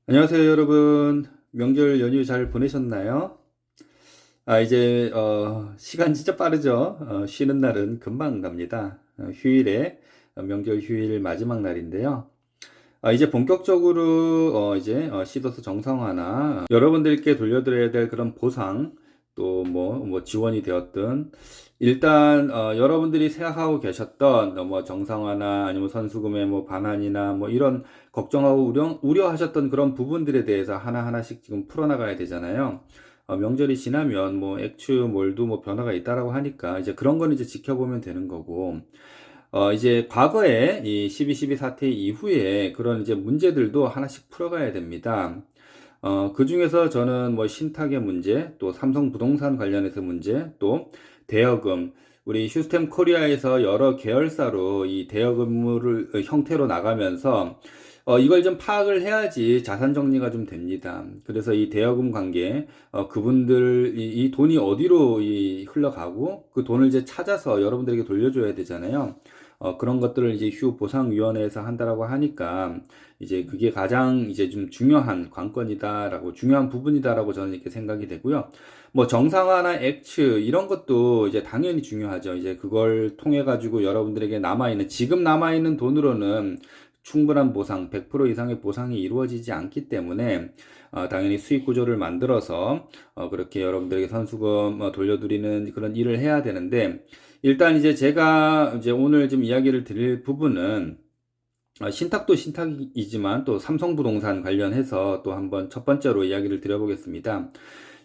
안녕하세요, 여러분. 명절 연휴 잘 보내셨나요? 이제, 시간 진짜 빠르죠? 쉬는 날은 금방 갑니다. 휴일에, 명절 휴일 마지막 날인데요. 이제 본격적으로, 시도서 정상화나 여러분들께 돌려드려야 될 그런 보상, 또 뭐 지원이 되었든, 일단, 여러분들이 생각하고 계셨던, 뭐 정상화나 아니면 선수금의 뭐 반환이나 뭐 이런 걱정하고 우려하셨던 그런 부분들에 대해서 하나하나씩 지금 풀어나가야 되잖아요. 명절이 지나면 뭐 액추, 몰두 뭐 변화가 있다라고 하니까 이제 그런 거는 이제 지켜보면 되는 거고, 이제 과거에 이 12.12 사태 이후에 그런 이제 문제들도 하나씩 풀어가야 됩니다. 그중에서 저는 뭐 신탁의 문제, 또 삼성 부동산 관련해서 문제, 또 대여금, 우리 시스템 코리아에서 여러 계열사로 이 대여금을 형태로 나가면서 이걸 좀 파악을 해야지 자산 정리가 좀 됩니다. 그래서 이 대여금 관계, 그분들 이 돈이 어디로 흘러가고 그 돈을 이제 찾아서 여러분들에게 돌려줘야 되잖아요. 그런 것들을 이제 휴 보상위원회에서 한다라고 하니까 이제 그게 가장 이제 좀 중요한 관건이다라고 중요한 부분이다라고 저는 이렇게 생각이 되고요. 뭐 정상화나 액츠 이런 것도 이제 당연히 중요하죠. 이제 그걸 통해 가지고 여러분들에게 지금 남아 있는 돈으로는 충분한 보상, 100% 이상의 보상이 이루어지지 않기 때문에 당연히 수익 구조를 만들어서 그렇게 여러분들에게 선수금 돌려드리는 그런 일을 해야 되는데, 일단 이제 제가 이제 오늘 좀 이야기를 드릴 부분은 신탁도 신탁이지만 또 삼성부동산 관련해서 또 한번 첫 번째로 이야기를 드려보겠습니다.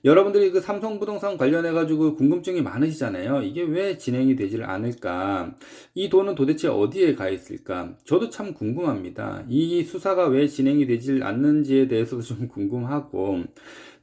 여러분들이 그 삼성부동산 관련해가지고 궁금증이 많으시잖아요. 이게 왜 진행이 되질 않을까? 이 돈은 도대체 어디에 가 있을까? 저도 참 궁금합니다. 이 수사가 왜 진행이 되질 않는지에 대해서도 좀 궁금하고,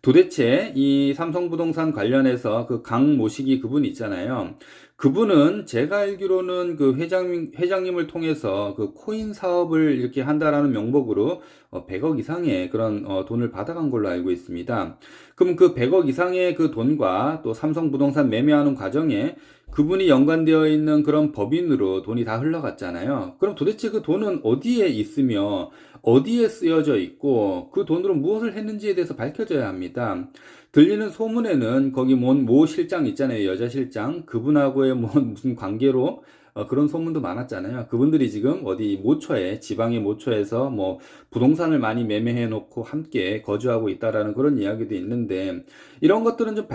도대체 이 삼성부동산 관련해서 그 강 모시기 그분 있잖아요. 그분은 제가 알기로는 그 회장님을 통해서 그 코인 사업을 이렇게 한다라는 명목으로 100억 이상의 그런 돈을 받아간 걸로 알고 있습니다. 그럼 그 100억 이상의 그 돈과 또 삼성부동산 매매하는 과정에 그분이 연관되어 있는 그런 법인으로 돈이 다 흘러갔잖아요. 그럼 도대체 그 돈은 어디에 있으며 어디에 쓰여져 있고 그 돈으로 무엇을 했는지에 대해서 밝혀져야 합니다. 들리는 소문에는 거기 모 실장 있잖아요. 여자 실장. 그분하고의 뭐 무슨 관계로 그런 소문도 많았잖아요. 그분들이 지금 어디 모처에, 지방의 모처에서 뭐 부동산을 많이 매매해 놓고 함께 거주하고 있다라는 그런 이야기도 있는데, 이런 것들은 좀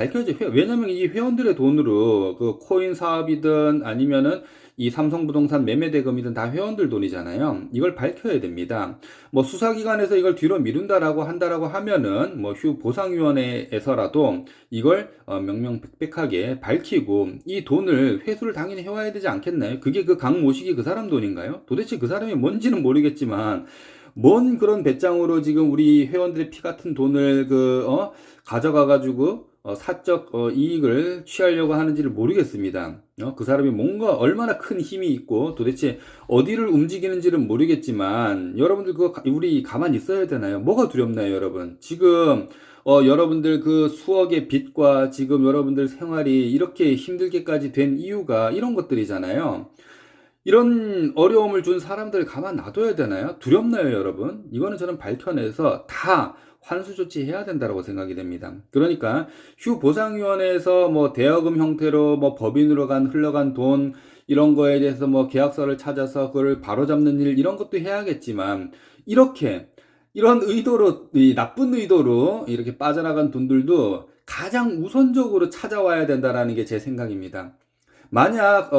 왜냐면 이 회원들의 돈으로 그 코인 사업이든 아니면은 이 삼성부동산 매매 대금이든 다 회원들 돈이잖아요. 이걸 밝혀야 됩니다. 뭐 수사기관에서 이걸 뒤로 미룬다라고 한다라고 하면은 뭐 휴 보상위원회에서라도 이걸 명명백백하게 밝히고 이 돈을 회수를 당연히 해와야 되지 않겠나요? 그게 그 강 모시기 그 사람 돈인가요? 도대체 그 사람이 뭔지는 모르겠지만 뭔 그런 배짱으로 지금 우리 회원들의 피 같은 돈을 가져가 가지고 사적 이익을 취하려고 하는지를 모르겠습니다. 그 사람이 뭔가 얼마나 큰 힘이 있고 도대체 어디를 움직이는지는 모르겠지만, 여러분들 그거 우리 가만히 있어야 되나요? 뭐가 두렵나요, 여러분? 지금 여러분들 그 수억의 빚과 지금 여러분들 생활이 이렇게 힘들게까지 된 이유가 이런 것들이잖아요. 이런 어려움을 준 사람들 가만 놔둬야 되나요? 두렵나요, 여러분? 이거는 저는 밝혀내서 다 환수 조치해야 된다고 생각이 됩니다. 그러니까 휴 보상위원회에서 뭐 대여금 형태로 뭐 법인으로 흘러간 돈 이런 거에 대해서 뭐 계약서를 찾아서 그걸 바로잡는 일 이런 것도 해야겠지만, 이렇게 이런 의도로 이 나쁜 의도로 이렇게 빠져나간 돈들도 가장 우선적으로 찾아와야 된다라는 게 제 생각입니다. 만약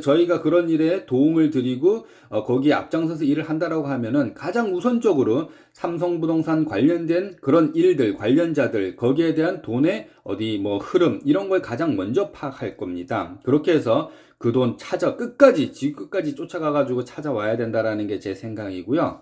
저희가 그런 일에 도움을 드리고 거기에 앞장서서 일을 한다라고 하면은 가장 우선적으로 삼성부동산 관련된 그런 일들 관련자들 거기에 대한 돈의 어디 뭐 흐름 이런 걸 가장 먼저 파악할 겁니다. 그렇게 해서 그 돈 지금 끝까지 쫓아가 가지고 찾아와야 된다라는 게 제 생각이고요.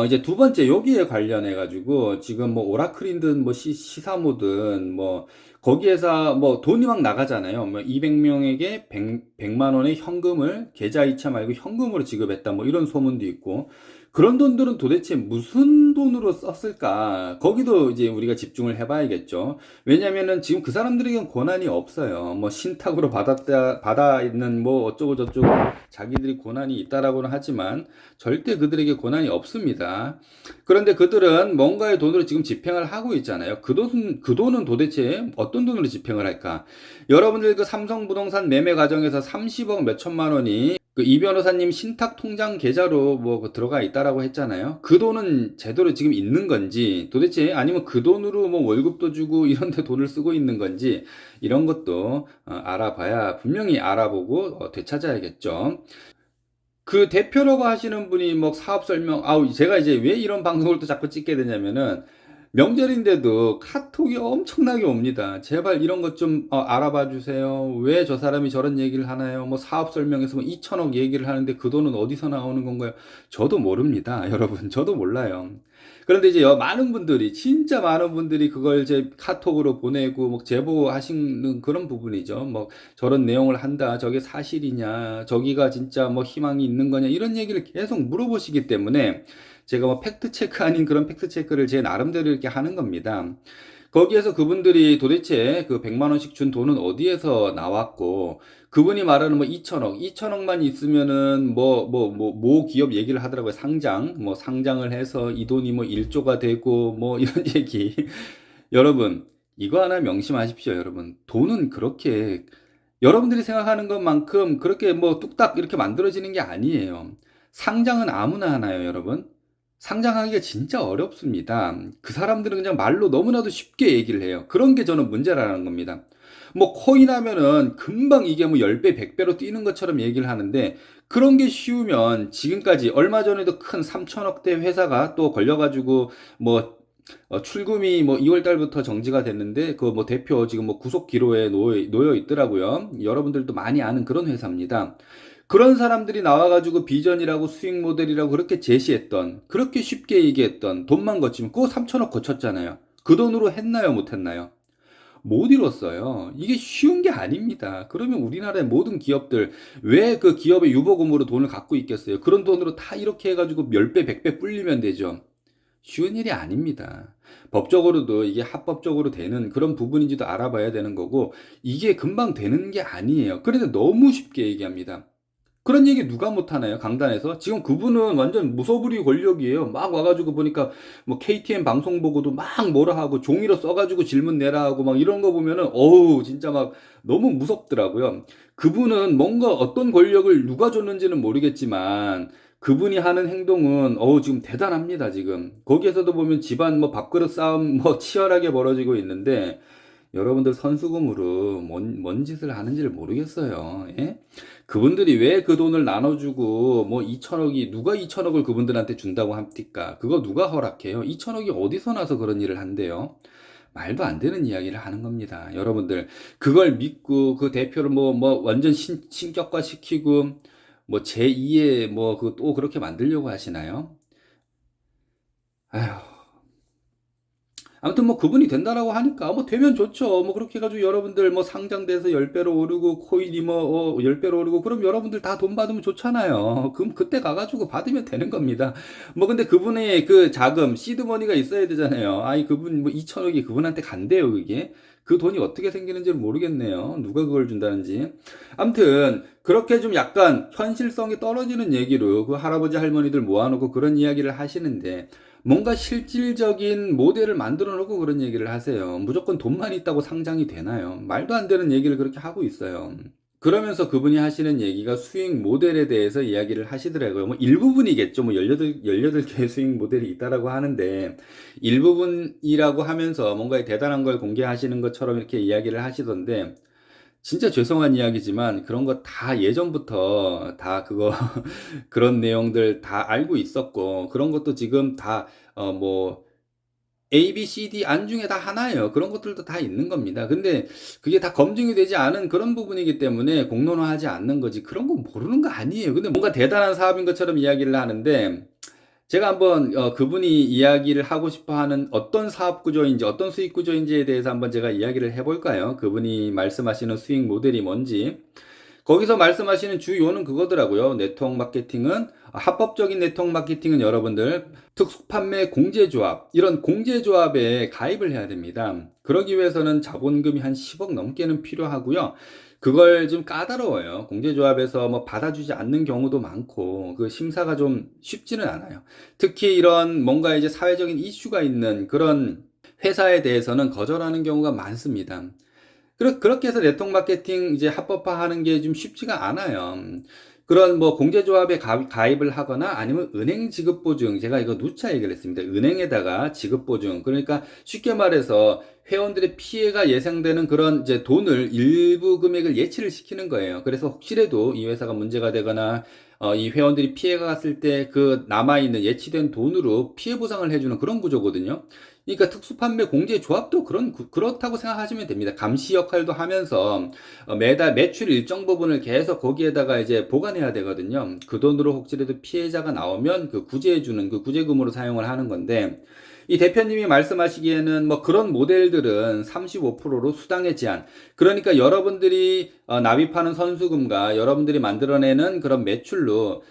이제 두 번째, 여기에 관련해가지고, 지금 뭐, 오라클이든 뭐, 시사모든 뭐, 거기에서 뭐, 돈이 막 나가잖아요. 뭐, 200명에게 100만 원의 현금을, 계좌 이체 말고 현금으로 지급했다. 뭐, 이런 소문도 있고. 그런 돈들은 도대체 무슨 돈으로 썼을까? 거기도 이제 우리가 집중을 해봐야겠죠. 왜냐면은 지금 그 사람들에겐 권한이 없어요. 뭐 신탁으로 받아 있는 뭐 어쩌고 저쩌고 자기들이 권한이 있다라고는 하지만 절대 그들에게 권한이 없습니다. 그런데 그들은 뭔가의 돈으로 지금 집행을 하고 있잖아요. 그 돈은 도대체 어떤 돈으로 집행을 할까? 여러분들 그 삼성 부동산 매매 과정에서 30억 몇 천만 원이 그 이 변호사님 신탁 통장 계좌로 뭐그 들어가 있다라고 했잖아요. 그 돈은 제대로 지금 있는 건지 도대체 아니면 그 돈으로 뭐 월급도 주고 이런 데 돈을 쓰고 있는 건지 이런 것도 알아봐야 분명히 알아보고 되찾아야겠죠. 그 대표라고 하시는 분이 뭐 사업 설명, 아우, 제가 이제 왜 이런 방송을 또 자꾸 찍게 되냐면은, 명절인데도 카톡이 엄청나게 옵니다. 제발 이런 것 좀 알아봐 주세요. 왜 저 사람이 저런 얘기를 하나요? 뭐 사업 설명에서 뭐 2천억 얘기를 하는데 그 돈은 어디서 나오는 건가요? 저도 모릅니다. 여러분, 저도 몰라요. 그런데 이제 많은 분들이, 진짜 많은 분들이 그걸 제 카톡으로 보내고, 뭐 제보하시는 그런 부분이죠. 뭐 저런 내용을 한다. 저게 사실이냐? 저기가 진짜 뭐 희망이 있는 거냐? 이런 얘기를 계속 물어보시기 때문에 제가 뭐 팩트 체크 아닌 그런 팩트 체크를 제 나름대로 이렇게 하는 겁니다. 거기에서 그분들이 도대체 그 100만 원씩 준 돈은 어디에서 나왔고 그분이 말하는 뭐 2천억, 2천억만 있으면은 모 기업 얘기를 하더라고요. 뭐 상장을 해서 이 돈이 뭐 1조가 되고 뭐 이런 얘기. 여러분, 이거 하나 명심하십시오, 여러분. 돈은 그렇게 여러분들이 생각하는 것만큼 그렇게 뭐 뚝딱 이렇게 만들어지는 게 아니에요. 상장은 아무나 하나요, 여러분? 상장하기가 진짜 어렵습니다. 그 사람들은 그냥 말로 너무나도 쉽게 얘기를 해요. 그런 게 저는 문제라는 겁니다. 뭐 코인 하면은 금방 이게 뭐 10배, 100배로 뛰는 것처럼 얘기를 하는데 그런 게 쉬우면 지금까지 얼마 전에도 큰 3천억대 회사가 또 걸려가지고 뭐 출금이 뭐 2월 달부터 정지가 됐는데 그 뭐 대표 지금 뭐 구속 기로에 놓여 있더라고요. 여러분들도 많이 아는 그런 회사입니다. 그런 사람들이 나와가지고 비전이라고 수익 모델이라고 그렇게 제시했던 그렇게 쉽게 얘기했던 돈만 거치면 그거 3천억 거쳤잖아요. 그 돈으로 했나요, 못 했나요? 못 이뤘어요. 이게 쉬운 게 아닙니다. 그러면 우리나라의 모든 기업들 왜 그 기업의 유보금으로 돈을 갖고 있겠어요? 그런 돈으로 다 이렇게 해가지고 10배, 100배 불리면 되죠. 쉬운 일이 아닙니다. 법적으로도 이게 합법적으로 되는 그런 부분인지도 알아봐야 되는 거고, 이게 금방 되는 게 아니에요. 그런데 너무 쉽게 얘기합니다. 그런 얘기 누가 못하나요? 강단에서? 지금 그분은 완전 무소불위 권력이에요. 막 와가지고 보니까 뭐 KTN 방송 보고도 막 뭐라 하고 종이로 써가지고 질문 내라 하고 막 이런 거 보면은 어우 진짜 막 너무 무섭더라고요. 그분은 뭔가 어떤 권력을 누가 줬는지는 모르겠지만 그분이 하는 행동은 어우 지금 대단합니다 지금. 거기에서도 보면 집안 뭐 밥그릇 싸움 뭐 치열하게 벌어지고 있는데 여러분들 선수금으로 뭔 짓을 하는지를 모르겠어요. 예? 그분들이 왜 그 돈을 나눠주고 뭐 2천억이 누가 2천억을 그분들한테 준다고 합니까? 그거 누가 허락해요? 2천억이 어디서 나서 그런 일을 한대요? 말도 안 되는 이야기를 하는 겁니다. 여러분들 그걸 믿고 그 대표를 뭐 완전 신격화 시키고 뭐 제2의 뭐 그 또 그렇게 만들려고 하시나요? 아휴. 아무튼 뭐 그분이 된다라고 하니까 뭐 되면 좋죠. 뭐 그렇게 해가지고 여러분들 뭐 상장돼서 10배로 오르고 코인이 뭐 10배로 오르고 그럼 여러분들 다 돈 받으면 좋잖아요. 그럼 그때 가가지고 받으면 되는 겁니다. 뭐 근데 그분의 그 자금 시드머니가 있어야 되잖아요. 아니 그분 뭐 2천억이 그분한테 간대요 그게. 그 돈이 어떻게 생기는지를 모르겠네요. 누가 그걸 준다는지. 아무튼 그렇게 좀 약간 현실성이 떨어지는 얘기로 그 할아버지 할머니들 모아놓고 그런 이야기를 하시는데 뭔가 실질적인 모델을 만들어 놓고 그런 얘기를 하세요. 무조건 돈만 있다고 상장이 되나요? 말도 안 되는 얘기를 그렇게 하고 있어요. 그러면서 그분이 하시는 얘기가 수익 모델에 대해서 이야기를 하시더라고요. 뭐 일부분이겠죠. 뭐 18개의 수익 모델이 있다라고 하는데 일부분이라고 하면서 뭔가 대단한 걸 공개하시는 것처럼 이렇게 이야기를 하시던데 진짜 죄송한 이야기지만 그런 거 다 예전부터 다 그거 그런 내용들 다 알고 있었고 그런 것도 지금 다 뭐 A, B, C, D 안 중에 다 하나예요. 그런 것들도 다 있는 겁니다. 근데 그게 다 검증이 되지 않은 그런 부분이기 때문에 공론화하지 않는 거지. 그런 거 모르는 거 아니에요. 근데 뭔가 대단한 사업인 것처럼 이야기를 하는데 제가 한번 그분이 이야기를 하고 싶어 하는 어떤 사업 구조인지 어떤 수익 구조인지에 대해서 한번 제가 이야기를 해볼까요? 그분이 말씀하시는 수익 모델이 뭔지. 거기서 말씀하시는 주요는 그거더라고요. 네트워크 마케팅은 합법적인 네트워크 마케팅은 여러분들 특수판매 공제조합 이런 공제조합에 가입을 해야 됩니다. 그러기 위해서는 자본금이 한 10억 넘게는 필요하고요. 그걸 좀 까다로워요. 공제조합에서 뭐 받아주지 않는 경우도 많고 그 심사가 좀 쉽지는 않아요. 특히 이런 뭔가 이제 사회적인 이슈가 있는 그런 회사에 대해서는 거절하는 경우가 많습니다. 그렇게 해서 네트워크 마케팅 이제 합법화하는 게 좀 쉽지가 않아요. 그런 뭐 공제조합에 가입을 하거나 아니면 은행 지급보증, 제가 이거 누차 얘기를 했습니다. 은행에다가 지급보증. 그러니까 쉽게 말해서 회원들의 피해가 예상되는 그런 이제 돈을 일부 금액을 예치를 시키는 거예요. 그래서 혹시라도 이 회사가 문제가 되거나 이 회원들이 피해가 갔을 때 그 남아있는 예치된 돈으로 피해 보상을 해주는 그런 구조거든요. 그러니까 특수판매 공제조합도 그렇다고 생각하시면 됩니다. 감시 역할도 하면서 매달 매출 일정 부분을 계속 거기에다가 이제 보관해야 되거든요. 그 돈으로 혹시라도 피해자가 나오면 그 구제해주는 그 구제금으로 사용을 하는 건데, 이 대표님이 말씀하시기에는 뭐 그런 모델들은 35%로 수당의 제한. 그러니까 여러분들이 납입하는 선수금과 여러분들이 만들어내는 그런 매출로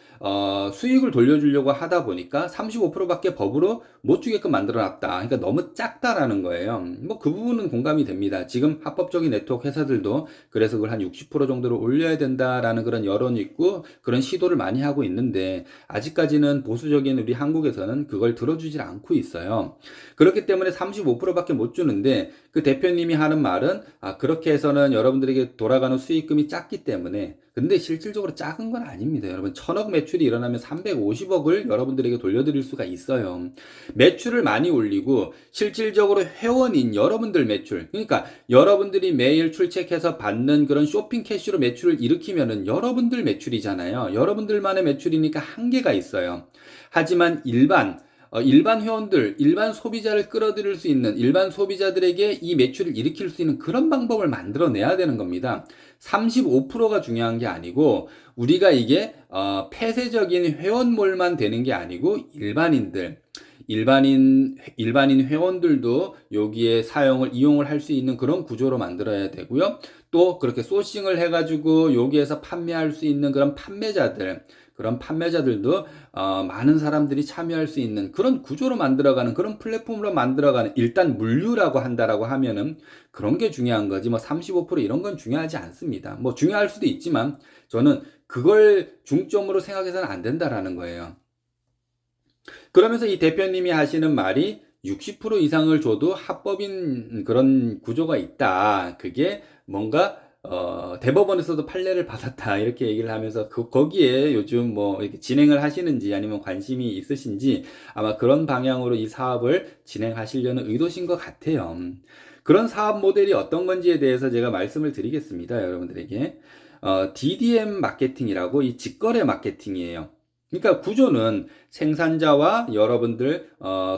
수익을 돌려주려고 하다 보니까 35%밖에 법으로 못 주게끔 만들어 놨다. 그러니까 너무 작다라는 거예요. 뭐 그 부분은 공감이 됩니다. 지금 합법적인 네트워크 회사들도 그래서 그걸 한 60% 정도로 올려야 된다라는 그런 여론이 있고 그런 시도를 많이 하고 있는데 아직까지는 보수적인 우리 한국에서는 그걸 들어주질 않고 있어요. 그렇기 때문에 35%밖에 못 주는데 그 대표님이 하는 말은 그렇게 해서는 여러분들에게 돌아가는 수익금이 작기 때문에, 근데 실질적으로 작은 건 아닙니다. 여러분, 1000억 매출이 일어나면 350억을 여러분들에게 돌려드릴 수가 있어요. 매출을 많이 올리고 실질적으로 회원인 여러분들 매출, 그러니까 여러분들이 매일 출첵해서 받는 그런 쇼핑 캐시로 매출을 일으키면은 여러분들 매출이잖아요. 여러분들만의 매출이니까 한계가 있어요. 하지만 일반 회원들, 일반 소비자를 끌어들일 수 있는, 일반 소비자들에게 이 매출을 일으킬 수 있는 그런 방법을 만들어내야 되는 겁니다. 35%가 중요한 게 아니고, 우리가 이게 폐쇄적인 회원몰만 되는 게 아니고 일반인 회원들도 여기에 이용을 할 수 있는 그런 구조로 만들어야 되고요. 또 그렇게 소싱을 해가지고 여기에서 판매할 수 있는 그런 판매자들도 많은 사람들이 참여할 수 있는 그런 구조로 만들어가는, 그런 플랫폼으로 만들어가는, 일단 물류라고 한다라고 하면은 그런 게 중요한 거지 뭐 35% 이런 건 중요하지 않습니다. 뭐 중요할 수도 있지만 저는 그걸 중점으로 생각해서는 안 된다라는 거예요. 그러면서 이 대표님이 하시는 말이 60% 이상을 줘도 합법인 그런 구조가 있다. 그게 뭔가 대법원에서도 판례를 받았다. 이렇게 얘기를 하면서 거기에 요즘 뭐 이렇게 진행을 하시는지 아니면 관심이 있으신지 아마 그런 방향으로 이 사업을 진행하시려는 의도신 것 같아요. 그런 사업 모델이 어떤 건지에 대해서 제가 말씀을 드리겠습니다. 여러분들에게. DDM 마케팅이라고 이 직거래 마케팅이에요. 그러니까 구조는 생산자와 여러분들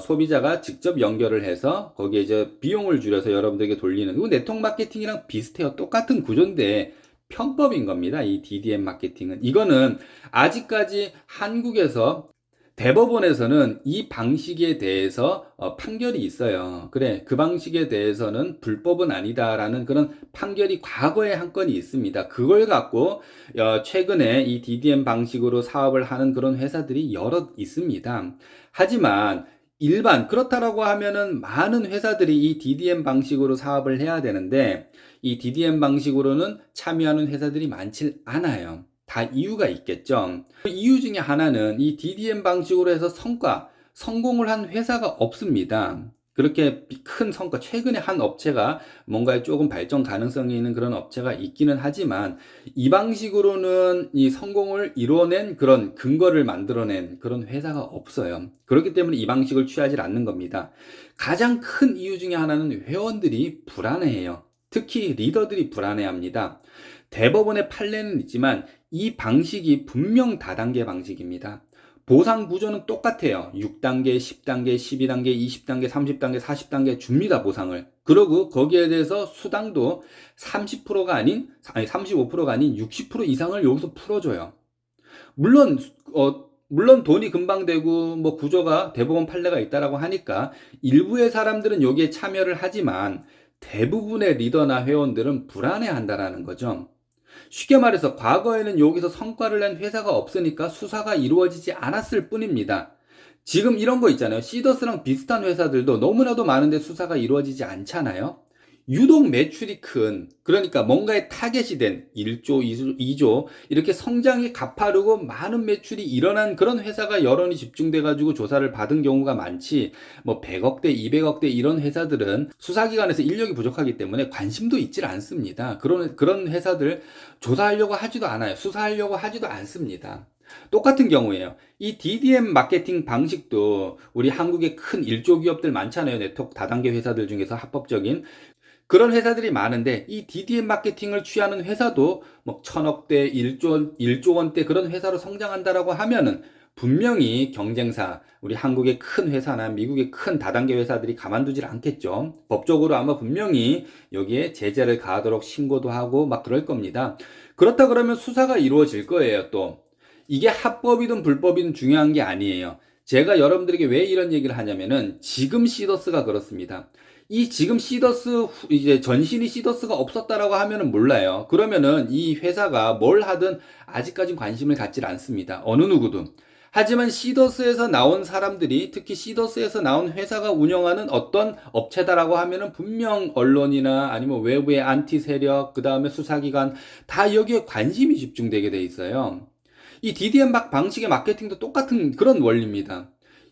소비자가 직접 연결을 해서 거기에 이제 비용을 줄여서 여러분들에게 돌리는, 이거 네트워크 마케팅이랑 비슷해요. 똑같은 구조인데 편법인 겁니다. 이 DDM 마케팅은. 이거는 아직까지 한국에서 대법원에서는 이 방식에 대해서 판결이 있어요. 그래, 그 방식에 대해서는 불법은 아니다라는 그런 판결이 과거에 한 건이 있습니다. 그걸 갖고 최근에 이 DDM 방식으로 사업을 하는 그런 회사들이 여럿 있습니다. 하지만 그렇다라고 하면은 많은 회사들이 이 DDM 방식으로 사업을 해야 되는데 이 DDM 방식으로는 참여하는 회사들이 많지 않아요. 다 이유가 있겠죠. 그 이유 중에 하나는 이 DDM 방식으로 해서 성공을 한 회사가 없습니다. 그렇게 큰 성과, 최근에 한 업체가 뭔가 조금 발전 가능성이 있는 그런 업체가 있기는 하지만 이 방식으로는 이 성공을 이뤄낸 그런 근거를 만들어낸 그런 회사가 없어요. 그렇기 때문에 이 방식을 취하지 않는 겁니다. 가장 큰 이유 중에 하나는 회원들이 불안해해요. 특히 리더들이 불안해합니다. 대법원의 판례는 있지만 이 방식이 분명 다단계 방식입니다. 보상 구조는 똑같아요. 6단계, 10단계, 12단계, 20단계, 30단계, 40단계 줍니다, 보상을. 그리고 거기에 대해서 수당도 35%가 아닌 60% 이상을 여기서 풀어줘요. 물론, 물론 돈이 금방 되고 뭐 구조가 대법원 판례가 있다라고 하니까 일부의 사람들은 여기에 참여를 하지만 대부분의 리더나 회원들은 불안해 한다라는 거죠. 쉽게 말해서 과거에는 여기서 성과를 낸 회사가 없으니까 수사가 이루어지지 않았을 뿐입니다. 지금 이런 거 있잖아요. 시더스랑 비슷한 회사들도 너무나도 많은데 수사가 이루어지지 않잖아요. 유독 매출이 큰, 그러니까 뭔가에 타겟이 된 1조, 2조, 이렇게 성장이 가파르고 많은 매출이 일어난 그런 회사가 여론이 집중돼가지고 조사를 받은 경우가 많지, 뭐 100억대, 200억대 이런 회사들은 수사기관에서 인력이 부족하기 때문에 관심도 있질 않습니다. 그런 회사들 조사하려고 하지도 않아요. 수사하려고 하지도 않습니다. 똑같은 경우에요. 이 DDM 마케팅 방식도 우리 한국의 큰 1조 기업들 많잖아요. 네트워크 다단계 회사들 중에서 합법적인. 그런 회사들이 많은데 이 DDM 마케팅을 취하는 회사도 뭐 1000억대, 1조 원대 그런 회사로 성장한다라고 하면은 분명히 경쟁사, 우리 한국의 큰 회사나 미국의 큰 다단계 회사들이 가만두질 않겠죠. 법적으로 아마 분명히 여기에 제재를 가하도록 신고도 하고 막 그럴 겁니다. 그렇다 그러면 수사가 이루어질 거예요, 또. 이게 합법이든 불법이든 중요한 게 아니에요. 제가 여러분들에게 왜 이런 얘기를 하냐면은 지금 시더스가 그렇습니다. 이 지금 시더스 이제 전신이 시더스가 없었다라고 하면은 몰라요. 그러면은 이 회사가 뭘 하든 아직까지 관심을 갖질 않습니다. 어느 누구도. 하지만 시더스에서 나온 사람들이 특히 시더스에서 나온 회사가 운영하는 어떤 업체다라고 하면은 분명 언론이나 아니면 외부의 안티 세력, 그 다음에 수사기관 다 여기에 관심이 집중되게 돼 있어요. 이 DDM 방식의 마케팅도 똑같은 그런 원리입니다.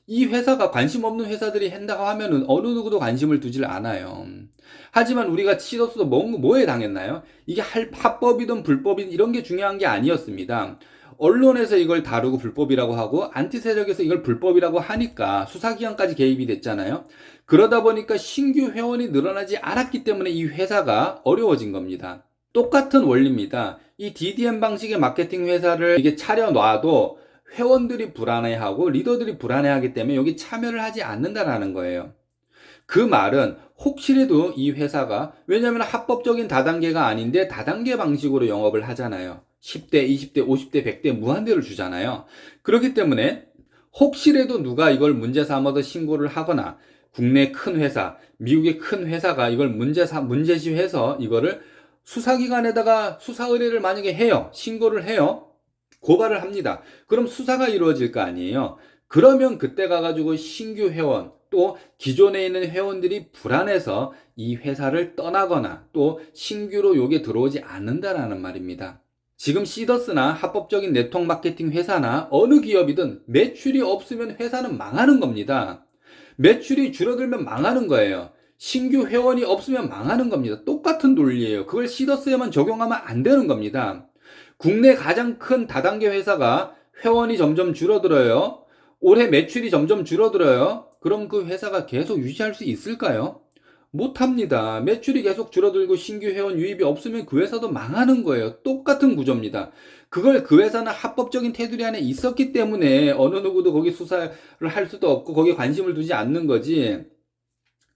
이 회사가 관심 없는 회사들이 한다고 하면은 어느 누구도 관심을 두질 않아요. 하지만 우리가 치더스도 뭐에 당했나요? 이게 합법이든 불법이든 이런 게 중요한 게 아니었습니다. 언론에서 이걸 다루고 불법이라고 하고 안티 세력에서 이걸 불법이라고 하니까 수사기관까지 개입이 됐잖아요. 그러다 보니까 신규 회원이 늘어나지 않았기 때문에 이 회사가 어려워진 겁니다. 똑같은 원리입니다. 이 DDM 방식의 마케팅 회사를 이게 차려놔도 회원들이 불안해하고 리더들이 불안해하기 때문에 여기 참여를 하지 않는다라는 거예요. 그 말은 혹시라도 이 회사가 왜냐하면 합법적인 다단계가 아닌데 다단계 방식으로 영업을 하잖아요. 10대, 20대, 50대, 100대 무한대를 주잖아요. 그렇기 때문에 혹시라도 누가 이걸 문제 삼아서 신고를 하거나 국내 큰 회사, 미국의 큰 회사가 이걸 문제시해서 이거를 수사기관에다가 수사 의뢰를 만약에 해요. 신고를 해요. 고발을 합니다. 그럼 수사가 이루어질 거 아니에요. 그러면 그때 가가지고 신규 회원 또 기존에 있는 회원들이 불안해서 이 회사를 떠나거나 또 신규로 요게 들어오지 않는다라는 말입니다. 지금 시더스나 합법적인 네트워크 마케팅 회사나 어느 기업이든 매출이 없으면 회사는 망하는 겁니다. 매출이 줄어들면 망하는 거예요. 신규 회원이 없으면 망하는 겁니다. 똑같은 논리예요. 그걸 시더스에만 적용하면 안 되는 겁니다. 국내 가장 큰 다단계 회사가 회원이 점점 줄어들어요. 올해 매출이 점점 줄어들어요. 그럼 그 회사가 계속 유지할 수 있을까요? 못합니다. 매출이 계속 줄어들고 신규 회원 유입이 없으면 그 회사도 망하는 거예요. 똑같은 구조입니다. 그걸 그 회사는 합법적인 테두리 안에 있었기 때문에 어느 누구도 거기 수사를 할 수도 없고 거기에 관심을 두지 않는 거지.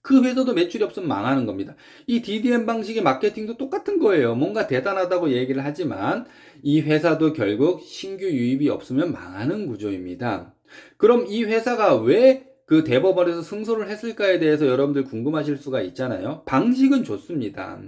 그 회사도 매출이 없으면 망하는 겁니다. 이 DDM 방식의 마케팅도 똑같은 거예요. 뭔가 대단하다고 얘기를 하지만 이 회사도 결국 신규 유입이 없으면 망하는 구조입니다. 그럼 이 회사가 왜 그 대법원에서 승소를 했을까에 대해서 여러분들 궁금하실 수가 있잖아요. 방식은 좋습니다.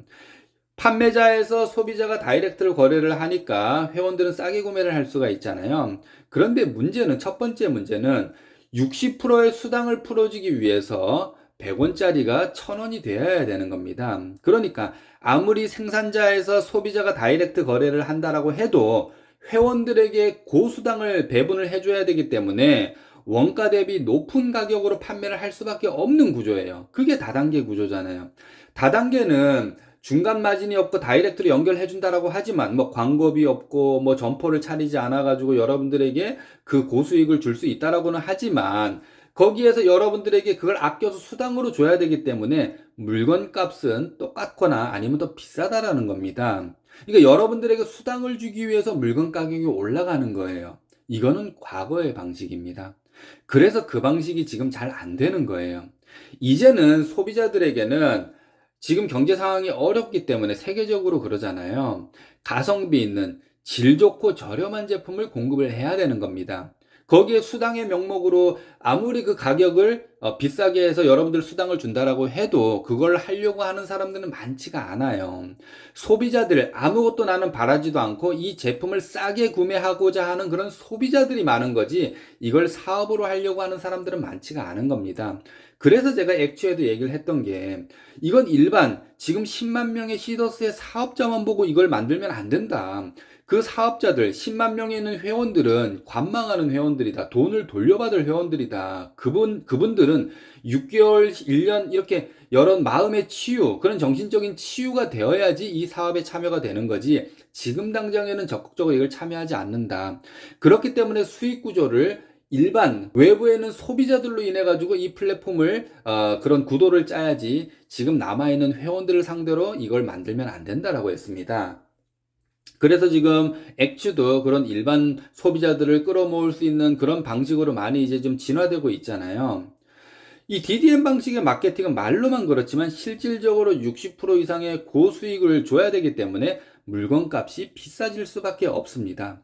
판매자에서 소비자가 다이렉트로 거래를 하니까 회원들은 싸게 구매를 할 수가 있잖아요. 그런데 문제는, 첫 번째 문제는 60%의 수당을 풀어주기 위해서 100원짜리가 1000원이 되어야 되는 겁니다. 그러니까 아무리 생산자에서 소비자가 다이렉트 거래를 한다라고 해도 회원들에게 고수당을 배분을 해줘야 되기 때문에 원가 대비 높은 가격으로 판매를 할 수밖에 없는 구조예요. 그게 다단계 구조잖아요. 다단계는 중간 마진이 없고 다이렉트로 연결해 준다라고 하지만 뭐 광고비 없고 뭐 점포를 차리지 않아 가지고 여러분들에게 그 고수익을 줄 수 있다라고는 하지만 거기에서 여러분들에게 그걸 아껴서 수당으로 줘야 되기 때문에 물건 값은 똑같거나 아니면 더 비싸다라는 겁니다. 그러니까 여러분들에게 수당을 주기 위해서 물건 가격이 올라가는 거예요. 이거는 과거의 방식입니다. 그래서 그 방식이 지금 잘 안 되는 거예요. 이제는 소비자들에게는 지금 경제 상황이 어렵기 때문에 세계적으로 그러잖아요. 가성비 있는 질 좋고 저렴한 제품을 공급을 해야 되는 겁니다. 거기에 수당의 명목으로 아무리 그 가격을 비싸게 해서 여러분들 수당을 준다라고 해도 그걸 하려고 하는 사람들은 많지가 않아요. 소비자들, 아무것도 나는 바라지도 않고 이 제품을 싸게 구매하고자 하는 그런 소비자들이 많은 거지, 이걸 사업으로 하려고 하는 사람들은 많지가 않은 겁니다. 그래서 제가 액추에도 얘기를 했던 게, 이건 일반 지금 10만 명의 시더스의 사업자만 보고 이걸 만들면 안 된다. 그 사업자들 10만 명에 있는 회원들은 관망하는 회원들이다. 돈을 돌려받을 회원들이다. 그분들은 6개월, 1년 이렇게 여러 마음의 치유, 그런 정신적인 치유가 되어야지 이 사업에 참여가 되는 거지, 지금 당장에는 적극적으로 이걸 참여하지 않는다. 그렇기 때문에 수익 구조를 일반 외부에는 소비자들로 인해 가지고 이 플랫폼을 그런 구도를 짜야지, 지금 남아있는 회원들을 상대로 이걸 만들면 안 된다라고 했습니다. 그래서 지금 액추도 그런 일반 소비자들을 끌어모을 수 있는 그런 방식으로 많이 이제 좀 진화되고 있잖아요. 이 DDM 방식의 마케팅은 말로만 그렇지만 실질적으로 60% 이상의 고수익을 줘야 되기 때문에 물건값이 비싸질 수밖에 없습니다.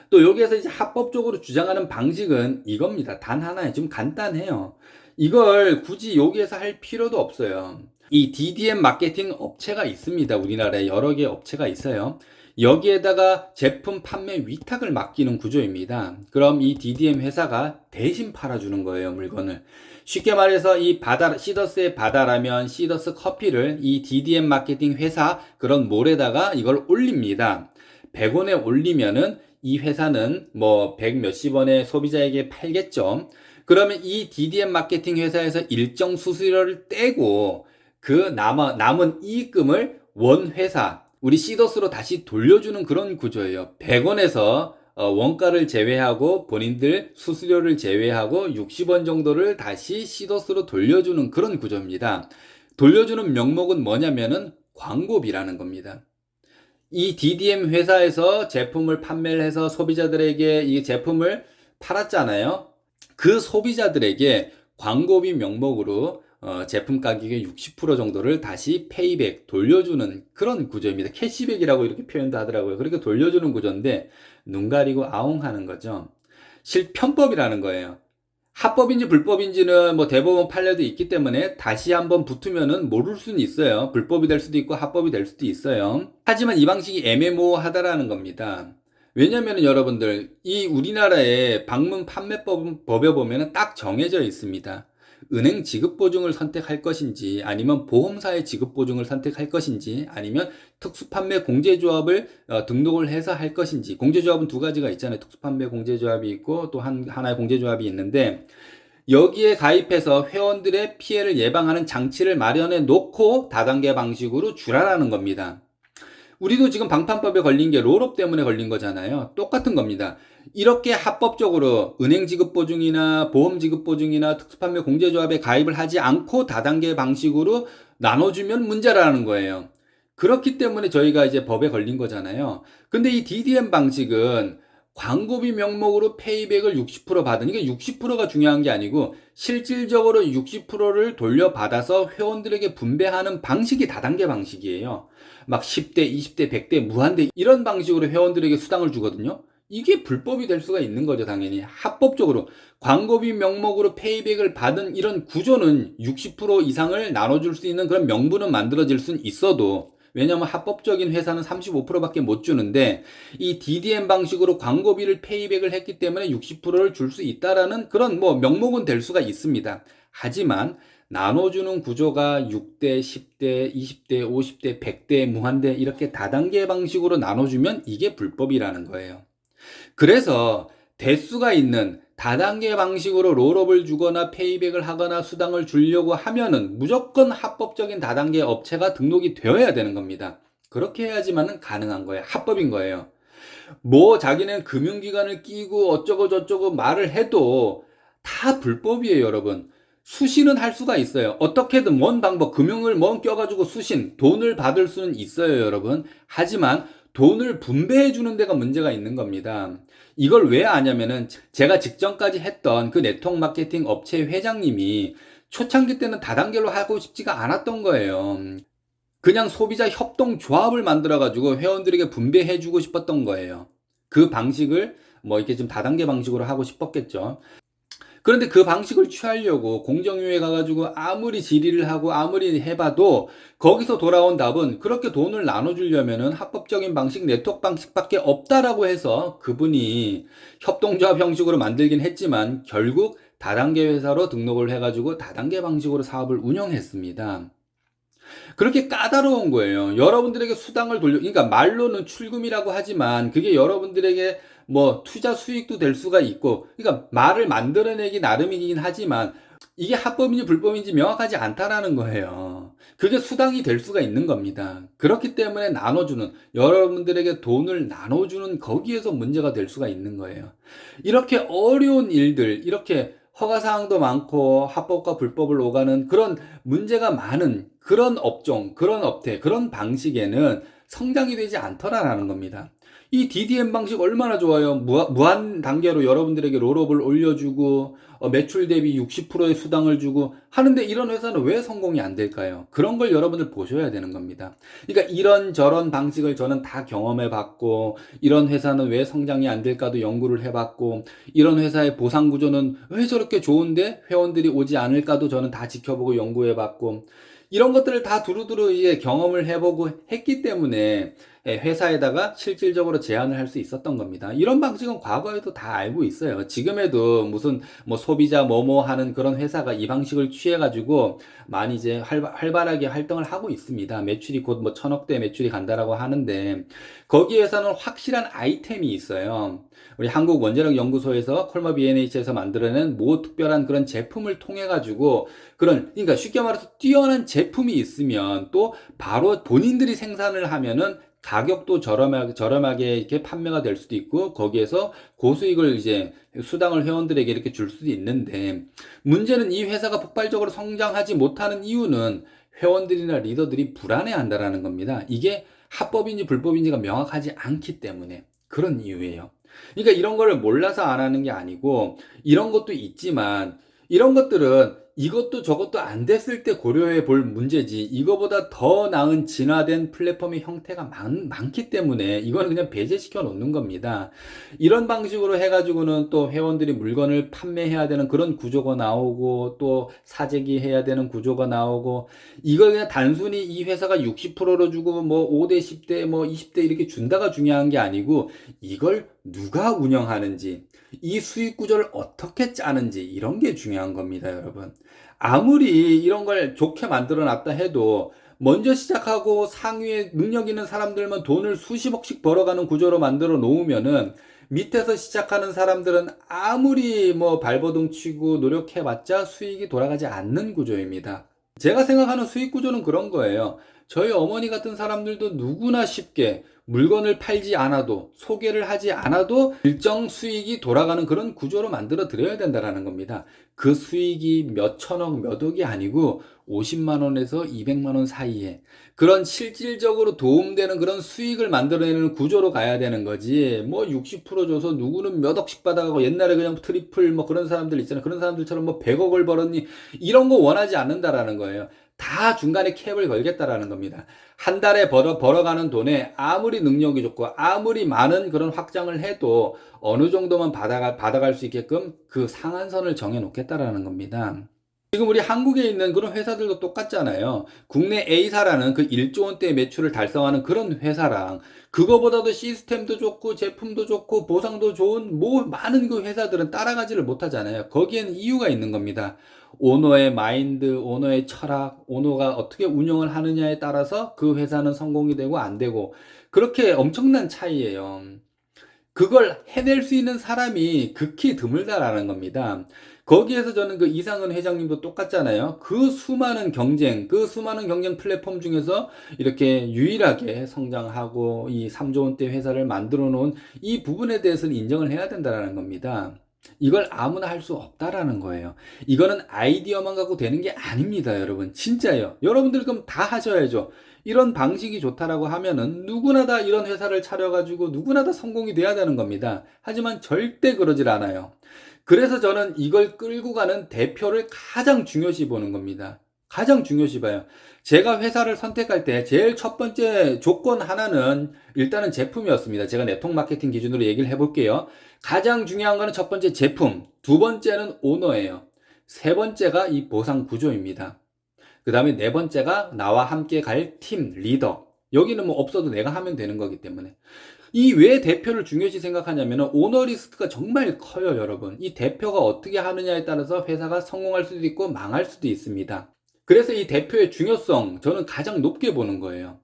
또 여기에서 이제 합법적으로 주장하는 방식은 이겁니다. 단 하나에 좀 간단해요. 이걸 굳이 여기에서 할 필요도 없어요. 이 DDM 마케팅 업체가 있습니다. 우리나라에 여러 개의 업체가 있어요. 여기에다가 제품 판매 위탁을 맡기는 구조입니다. 그럼 이 DDM 회사가 대신 팔아주는 거예요, 물건을. 쉽게 말해서 이 시더스의 바다라면 시더스 커피를 이 DDM 마케팅 회사 그런 몰에다가 이걸 올립니다. 100원에 올리면은 이 회사는 뭐 100 몇십 원에 소비자에게 팔겠죠. 그러면 이 DDM 마케팅 회사에서 일정 수수료를 떼고 그 남은 이익금을 원 회사, 우리 시더스로 다시 돌려주는 그런 구조예요. 100원에서 원가를 제외하고 본인들 수수료를 제외하고 60원 정도를 다시 시더스로 돌려주는 그런 구조입니다. 돌려주는 명목은 뭐냐면은 광고비라는 겁니다. 이 DDM 회사에서 제품을 판매를 해서 소비자들에게 이 제품을 팔았잖아요. 그 소비자들에게 광고비 명목으로 제품 가격의 60% 정도를 다시 페이백 돌려주는 그런 구조입니다. 캐시백이라고 이렇게 표현도 하더라고요. 그렇게 돌려주는 구조인데 눈 가리고 아웅하는 거죠. 실편법이라는 거예요. 합법인지 불법인지는 뭐 대법원 판례도 있기 때문에 다시 한번 붙으면은 모를 수는 있어요. 불법이 될 수도 있고 합법이 될 수도 있어요. 하지만 이 방식이 애매모호하다라는 겁니다. 왜냐면은 여러분들, 이 우리나라의 방문 판매법에 보면은 딱 정해져 있습니다. 은행 지급 보증을 선택할 것인지, 아니면 보험사의 지급 보증을 선택할 것인지, 아니면 특수판매 공제조합을 등록을 해서 할 것인지. 공제조합은 두 가지가 있잖아요. 특수판매 공제조합이 있고 또 하나의 공제조합이 있는데, 여기에 가입해서 회원들의 피해를 예방하는 장치를 마련해 놓고 다단계 방식으로 주라라는 겁니다. 우리도 지금 방판법에 걸린 게 롤업 때문에 걸린 거잖아요. 똑같은 겁니다. 이렇게 합법적으로 은행 지급 보증이나 보험 지급 보증이나 특수판매 공제조합에 가입을 하지 않고 다단계 방식으로 나눠주면 문제라는 거예요. 그렇기 때문에 저희가 이제 법에 걸린 거잖아요. 근데 이 DDM 방식은 광고비 명목으로 페이백을 60% 받은, 이게 60%가 중요한 게 아니고 실질적으로 60%를 돌려받아서 회원들에게 분배하는 방식이 다단계 방식이에요. 막 10대, 20대, 100대, 무한대 이런 방식으로 회원들에게 수당을 주거든요. 이게 불법이 될 수가 있는 거죠, 당연히. 합법적으로 광고비 명목으로 페이백을 받은 이런 구조는 60% 이상을 나눠줄 수 있는 그런 명분은 만들어질 수는 있어도, 왜냐하면 합법적인 회사는 35%밖에 못 주는데 이 DDM 방식으로 광고비를 페이백을 했기 때문에 60%를 줄 수 있다라는 그런 뭐 명목은 될 수가 있습니다. 하지만 나눠주는 구조가 6대, 10대, 20대, 50대, 100대, 무한대 이렇게 다단계 방식으로 나눠주면 이게 불법이라는 거예요. 그래서 대수가 있는 다단계 방식으로 롤업을 주거나 페이백을 하거나 수당을 주려고 하면은 무조건 합법적인 다단계 업체가 등록이 되어야 되는 겁니다. 그렇게 해야지만은 가능한 거예요. 합법인 거예요. 뭐 자기는 금융기관을 끼고 어쩌고 저쩌고 말을 해도 다 불법이에요, 여러분. 수신은 할 수가 있어요. 어떻게든 뭔 방법, 금융을 뭔 껴가지고 수신, 돈을 받을 수는 있어요, 여러분. 하지만 돈을 분배해 주는 데가 문제가 있는 겁니다. 이걸 왜 아냐면은 제가 직전까지 했던 그 네트워크 마케팅 업체 회장님이 초창기 때는 다단계로 하고 싶지가 않았던 거예요. 그냥 소비자 협동 조합을 만들어 가지고 회원들에게 분배해 주고 싶었던 거예요. 그 방식을 뭐 이렇게 좀 다단계 방식으로 하고 싶었겠죠. 그런데 그 방식을 취하려고 공정위에 가가지고 아무리 질의를 하고 아무리 해봐도 거기서 돌아온 답은 그렇게 돈을 나눠주려면은 합법적인 방식, 네트워크 방식밖에 없다라고 해서 그분이 협동조합 형식으로 만들긴 했지만 결국 다단계 회사로 등록을 해가지고 다단계 방식으로 사업을 운영했습니다. 그렇게 까다로운 거예요. 여러분들에게 수당을 그러니까 말로는 출금이라고 하지만 그게 여러분들에게 뭐 투자 수익도 될 수가 있고, 그러니까 말을 만들어내기 나름이긴 하지만 이게 합법인지 불법인지 명확하지 않다라는 거예요. 그게 수당이 될 수가 있는 겁니다. 그렇기 때문에 나눠주는, 여러분들에게 돈을 나눠주는 거기에서 문제가 될 수가 있는 거예요. 이렇게 어려운 일들, 이렇게 허가사항도 많고 합법과 불법을 오가는 그런 문제가 많은 그런 업종, 그런 업태, 그런 방식에는 성장이 되지 않더라라는 겁니다. 이 DDM 방식 얼마나 좋아요. 무한 단계로 여러분들에게 롤업을 올려주고 매출 대비 60%의 수당을 주고 하는데 이런 회사는 왜 성공이 안 될까요? 그런 걸 여러분들 보셔야 되는 겁니다. 그러니까 이런 방식을 저는 다 경험해 봤고, 이런 회사는 왜 성장이 안 될까도 연구를 해 봤고, 이런 회사의 보상 구조는 왜 저렇게 좋은데 회원들이 오지 않을까도 저는 다 지켜보고 연구해 봤고, 이런 것들을 다 두루두루 이제 경험을 해보고 했기 때문에 회사에다가 실질적으로 제안을 할 수 있었던 겁니다. 이런 방식은 과거에도 다 알고 있어요. 지금에도 무슨 뭐 소비자 뭐뭐 하는 그런 회사가 이 방식을 취해가지고 많이 이제 활발하게 활동을 하고 있습니다. 매출이 곧 뭐 1,000억대 매출이 간다라고 하는데 거기에서는 확실한 아이템이 있어요. 우리 한국원자력연구소에서 콜머 BNH에서 만들어낸 뭐 특별한 그런 제품을 통해 가지고 그러니까 쉽게 말해서 뛰어난 제품이 있으면 또 바로 본인들이 생산을 하면은 가격도 저렴하게 이렇게 판매가 될 수도 있고 거기에서 고수익을 이제 수당을 회원들에게 이렇게 줄 수도 있는데 문제는 이 회사가 폭발적으로 성장하지 못하는 이유는 회원들이나 리더들이 불안해한다라는 겁니다. 이게 합법인지 불법인지가 명확하지 않기 때문에 그런 이유예요. 그러니까 이런 거를 몰라서 안 하는 게 아니고 이런 것도 있지만 이런 것들은 이것도 저것도 안 됐을 때 고려해 볼 문제지 이거보다 더 나은 진화된 플랫폼의 형태가 많기 때문에 이거는 그냥 배제시켜 놓는 겁니다. 이런 방식으로 해가지고는 또 회원들이 물건을 판매해야 되는 그런 구조가 나오고 또 사재기 해야 되는 구조가 나오고 이걸 그냥 단순히 이 회사가 60%로 주고 뭐 5대 10대 뭐 20대 이렇게 준다가 중요한 게 아니고 이걸 누가 운영하는지 이 수익 구조를 어떻게 짜는지 이런 게 중요한 겁니다, 여러분. 아무리 이런 걸 좋게 만들어 놨다 해도 먼저 시작하고 상위에 능력 있는 사람들만 돈을 수십억씩 벌어가는 구조로 만들어 놓으면은 밑에서 시작하는 사람들은 아무리 뭐 발버둥 치고 노력해봤자 수익이 돌아가지 않는 구조입니다. 제가 생각하는 수익 구조는 그런 거예요. 저희 어머니 같은 사람들도 누구나 쉽게 물건을 팔지 않아도 소개를 하지 않아도 일정 수익이 돌아가는 그런 구조로 만들어 드려야 된다는 겁니다. 그 수익이 몇 천억 몇 억이 아니고 50만 원에서 200만 원 사이에 그런 실질적으로 도움되는 그런 수익을 만들어내는 구조로 가야 되는 거지. 뭐 60% 줘서 누구는 몇 억씩 받아가고 옛날에 그냥 트리플 뭐 그런 사람들 있잖아요. 그런 사람들처럼 뭐 100억을 벌었니 이런 거 원하지 않는다라는 거예요. 다 중간에 캡을 걸겠다라는 겁니다. 한 달에 벌어가는 돈에 아무리 능력이 좋고 아무리 많은 그런 확장을 해도 어느 정도만 받아갈 수 있게끔 그 상한선을 정해 놓겠다라는 겁니다. 지금 우리 한국에 있는 그런 회사들도 똑같잖아요. 국내 A사라는 그 1조 원대 매출을 달성하는 그런 회사랑 그거보다도 시스템도 좋고 제품도 좋고 보상도 좋은 뭐 많은 그 회사들은 따라가지를 못하잖아요. 거기에는 이유가 있는 겁니다. 오너의 마인드, 오너의 철학, 오너가 어떻게 운영을 하느냐에 따라서 그 회사는 성공이 되고 안 되고 그렇게 엄청난 차이예요. 그걸 해낼 수 있는 사람이 극히 드물다라는 겁니다. 거기에서 저는 그 이상은 회장님도 똑같잖아요. 그 수많은 경쟁 플랫폼 중에서 이렇게 유일하게 성장하고 이 3조 원대 회사를 만들어 놓은 이 부분에 대해서는 인정을 해야 된다는 겁니다. 이걸 아무나 할 수 없다라는 거예요. 이거는 아이디어만 갖고 되는 게 아닙니다, 여러분. 진짜예요. 여러분들 그럼 다 하셔야죠. 이런 방식이 좋다라고 하면은 누구나 다 이런 회사를 차려가지고 누구나 다 성공이 돼야 되는 겁니다. 하지만 절대 그러질 않아요. 그래서 저는 이걸 끌고 가는 대표를 가장 중요시 보는 겁니다. 가장 중요시 봐요. 제가 회사를 선택할 때 제일 첫 번째 조건 하나는 일단은 제품이었습니다. 제가 네트워크 마케팅 기준으로 얘기를 해볼게요. 가장 중요한 거는 첫 번째 제품, 두 번째는 오너예요. 세 번째가 이 보상 구조입니다. 그 다음에 네 번째가 나와 함께 갈 팀, 리더. 여기는 뭐 없어도 내가 하면 되는 거기 때문에. 이 왜 대표를 중요시 생각하냐면 오너 리스크가 정말 커요, 여러분. 이 대표가 어떻게 하느냐에 따라서 회사가 성공할 수도 있고 망할 수도 있습니다. 그래서 이 대표의 중요성 저는 가장 높게 보는 거예요.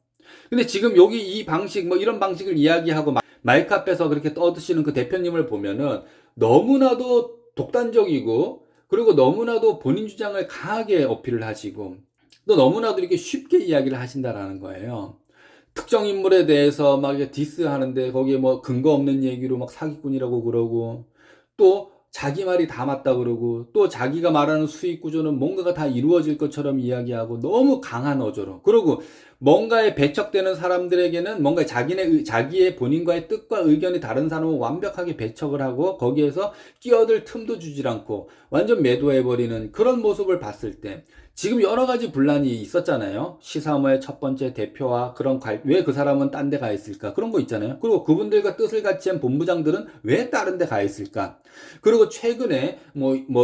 근데 지금 여기 이 방식, 뭐 이런 방식을 이야기하고 마이크 앞에서 그렇게 떠드시는 그 대표님을 보면은 너무나도 독단적이고 그리고 너무나도 본인 주장을 강하게 어필을 하시고 또 너무나도 이렇게 쉽게 이야기를 하신다라는 거예요. 특정 인물에 대해서 막 이렇게 디스하는데 거기에 뭐 근거 없는 얘기로 막 사기꾼이라고 그러고 또 자기 말이 다 맞다 그러고 또 자기가 말하는 수익 구조는 뭔가가 다 이루어질 것처럼 이야기하고 너무 강한 어조로 그리고 뭔가에 배척되는 사람들에게는 뭔가 자기의 본인과의 뜻과 의견이 다른 사람은 완벽하게 배척을 하고 거기에서 끼어들 틈도 주질 않고 완전 매도해버리는 그런 모습을 봤을 때 지금 여러 가지 분란이 있었잖아요. 시사모의 첫 번째 대표와 그런 왜 그 사람은 딴 데 가 있을까? 그런 거 있잖아요. 그리고 그분들과 뜻을 같이 한 본부장들은 왜 다른 데 가 있을까? 그리고 최근에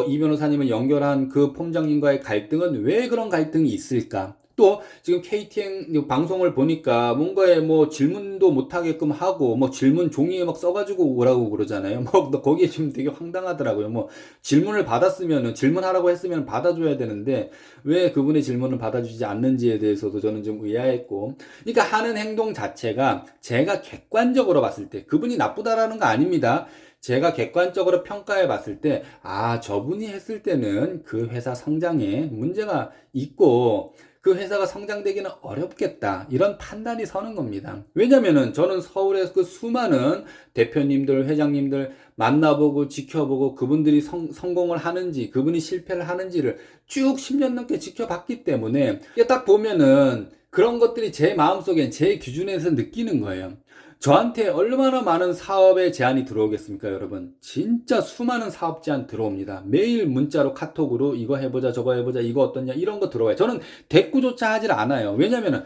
이 변호사님을 연결한 그 폼장님과의 갈등은 왜 그런 갈등이 있을까? 또 지금 KTN 방송을 보니까 뭔가에 뭐 질문도 못하게끔 하고 뭐 질문 종이에 막 써가지고 오라고 그러잖아요. 뭐 거기에 지금 되게 황당하더라고요. 뭐 질문을 받았으면은 질문하라고 했으면 받아줘야 되는데 왜 그분의 질문을 받아주지 않는지에 대해서도 저는 좀 의아했고, 그러니까 하는 행동 자체가 제가 객관적으로 봤을 때 그분이 나쁘다라는 거 아닙니다. 제가 객관적으로 평가해 봤을 때, 아, 저분이 했을 때는 그 회사 성장에 문제가 있고, 그 회사가 성장되기는 어렵겠다. 이런 판단이 서는 겁니다. 왜냐면은 저는 서울에서 그 수많은 대표님들, 회장님들 만나보고 지켜보고 그분들이 성공을 하는지, 그분이 실패를 하는지를 쭉 10년 넘게 지켜봤기 때문에 이게 딱 보면은 그런 것들이 제 마음속에 제 기준에서 느끼는 거예요. 저한테 얼마나 많은 사업의 제안이 들어오겠습니까, 여러분? 진짜 수많은 사업 제안 들어옵니다. 매일 문자로 카톡으로 이거 해보자, 저거 해보자, 이거 어떻냐, 이런 거 들어와요. 저는 대꾸조차 하질 않아요. 왜냐면은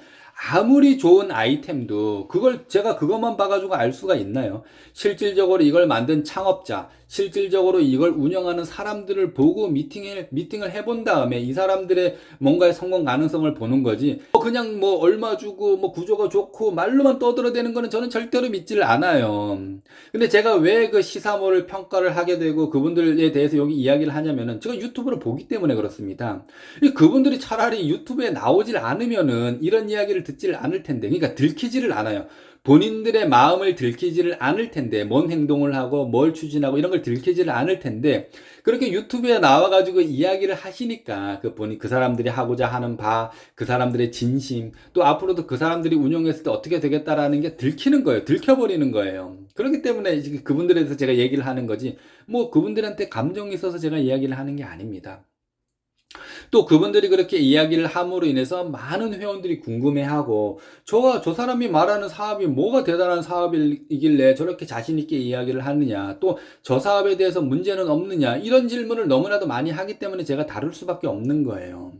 아무리 좋은 아이템도 제가 그것만 봐가지고 알 수가 있나요? 실질적으로 이걸 만든 창업자, 실질적으로 이걸 운영하는 사람들을 보고 미팅을 해본 다음에 이 사람들의 뭔가의 성공 가능성을 보는 거지. 그냥 뭐 얼마 주고 뭐 구조가 좋고 말로만 떠들어대는 거는 저는 절대로 믿지를 않아요. 근데 제가 왜 그 시사모를 평가를 하게 되고 그분들에 대해서 여기 이야기를 하냐면은 제가 유튜브를 보기 때문에 그렇습니다. 그분들이 차라리 유튜브에 나오질 않으면은 이런 이야기를 듣지를 않을 텐데, 그러니까 들키지를 않아요. 본인들의 마음을 들키지를 않을 텐데, 뭔 행동을 하고 뭘 추진하고 이런 걸 들키지를 않을 텐데, 그렇게 유튜브에 나와가지고 이야기를 하시니까 그 사람들이 하고자 하는 바, 그 사람들의 진심, 또 앞으로도 그 사람들이 운영했을 때 어떻게 되겠다라는 게 들키는 거예요. 들켜버리는 거예요. 그렇기 때문에 그분들에 대해서 제가 얘기를 하는 거지, 뭐 그분들한테 감정이 있어서 제가 이야기를 하는 게 아닙니다. 또 그분들이 그렇게 이야기를 함으로 인해서 많은 회원들이 궁금해하고 저 사람이 말하는 사업이 뭐가 대단한 사업이길래 저렇게 자신있게 이야기를 하느냐, 또 저 사업에 대해서 문제는 없느냐, 이런 질문을 너무나도 많이 하기 때문에 제가 다룰 수밖에 없는 거예요.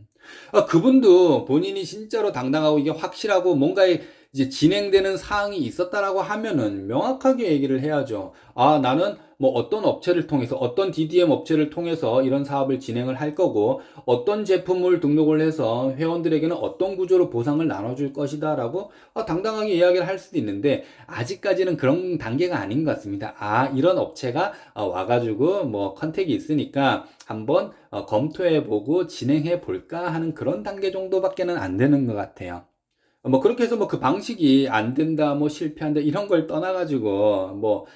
그분도 본인이 진짜로 당당하고 이게 확실하고 뭔가에 이제 진행되는 사항이 있었다라고 하면은 명확하게 얘기를 해야죠. 아, 나는 뭐 어떤 업체를 통해서 어떤 DDM 업체를 통해서 이런 사업을 진행을 할 거고 어떤 제품을 등록을 해서 회원들에게는 어떤 구조로 보상을 나눠줄 것이다라고 당당하게 이야기를 할 수도 있는데 아직까지는 그런 단계가 아닌 것 같습니다. 아, 이런 업체가 와가지고 뭐 컨택이 있으니까 한번 검토해보고 진행해볼까 하는 그런 단계 정도밖에는 안 되는 것 같아요. 뭐 그렇게 해서 뭐 그 방식이 안 된다, 뭐 실패한다 이런 걸 떠나가지고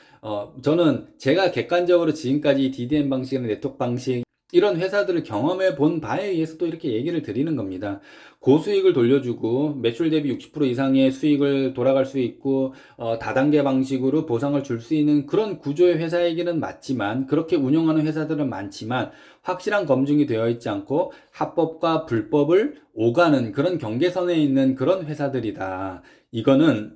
저는 제가 객관적으로 지금까지 DDM 방식이나 네트워크 방식 이런 회사들을 경험해 본 바에 의해서 또 이렇게 얘기를 드리는 겁니다. 고수익을 돌려주고 매출 대비 60% 이상의 수익을 돌아갈 수 있고 다단계 방식으로 보상을 줄 수 있는 그런 구조의 회사이기는 맞지만 그렇게 운영하는 회사들은 많지만 확실한 검증이 되어 있지 않고 합법과 불법을 오가는 그런 경계선에 있는 그런 회사들이다. 이거는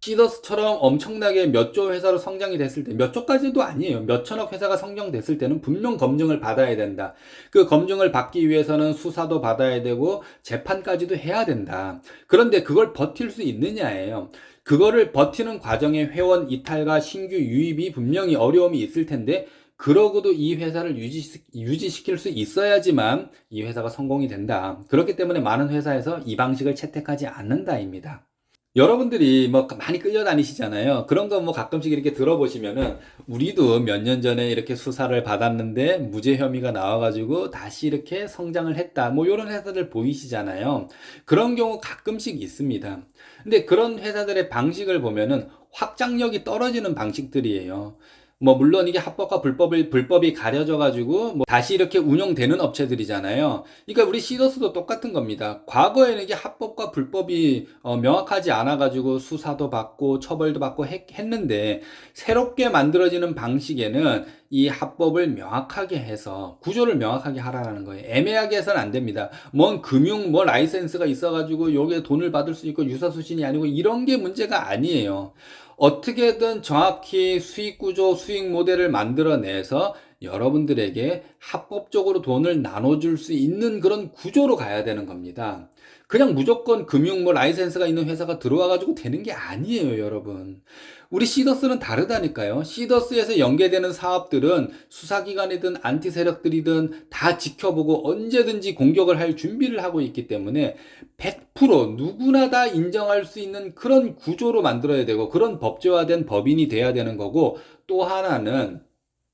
시더스처럼 엄청나게 몇 조 회사로 성장이 됐을 때, 몇 조까지도 아니에요. 몇 천억 회사가 성장됐을 때는 분명 검증을 받아야 된다. 그 검증을 받기 위해서는 수사도 받아야 되고 재판까지도 해야 된다. 그런데 그걸 버틸 수 있느냐예요. 그거를 버티는 과정에 회원 이탈과 신규 유입이 분명히 어려움이 있을 텐데, 그러고도 이 회사를 유지시킬 수 있어야지만 이 회사가 성공이 된다. 그렇기 때문에 많은 회사에서 이 방식을 채택하지 않는다입니다. 여러분들이 뭐 많이 끌려다니시잖아요. 그런 거 뭐 가끔씩 이렇게 들어보시면은 우리도 몇 년 전에 이렇게 수사를 받았는데 무죄 혐의가 나와가지고 다시 이렇게 성장을 했다. 뭐 이런 회사들 보이시잖아요. 그런 경우 가끔씩 있습니다. 근데 그런 회사들의 방식을 보면은 확장력이 떨어지는 방식들이에요. 뭐 물론 이게 합법과 불법이 가려져 가지고 뭐 다시 이렇게 운영되는 업체들이잖아요. 그러니까 우리 시더스도 똑같은 겁니다. 과거에는 이게 합법과 불법이 명확하지 않아 가지고 수사도 받고 처벌도 받고 했는데, 새롭게 만들어지는 방식에는 이 합법을 명확하게 해서 구조를 명확하게 하라는 거예요. 애매하게 해서는 안 됩니다. 뭔 금융 뭐 라이센스가 있어 가지고 여기에 돈을 받을 수 있고 유사수신이 아니고 이런 게 문제가 아니에요. 어떻게든 정확히 수익 구조, 수익 모델을 만들어내서 여러분들에게 합법적으로 돈을 나눠줄 수 있는 그런 구조로 가야 되는 겁니다. 그냥 무조건 금융 뭐 라이센스가 있는 회사가 들어와가지고 되는 게 아니에요, 여러분. 우리 시더스는 다르다니까요. 시더스에서 연계되는 사업들은 수사기관이든 안티 세력들이든 다 지켜보고 언제든지 공격을 할 준비를 하고 있기 때문에 100% 누구나 다 인정할 수 있는 그런 구조로 만들어야 되고, 그런 법제화된 법인이 돼야 되는 거고, 또 하나는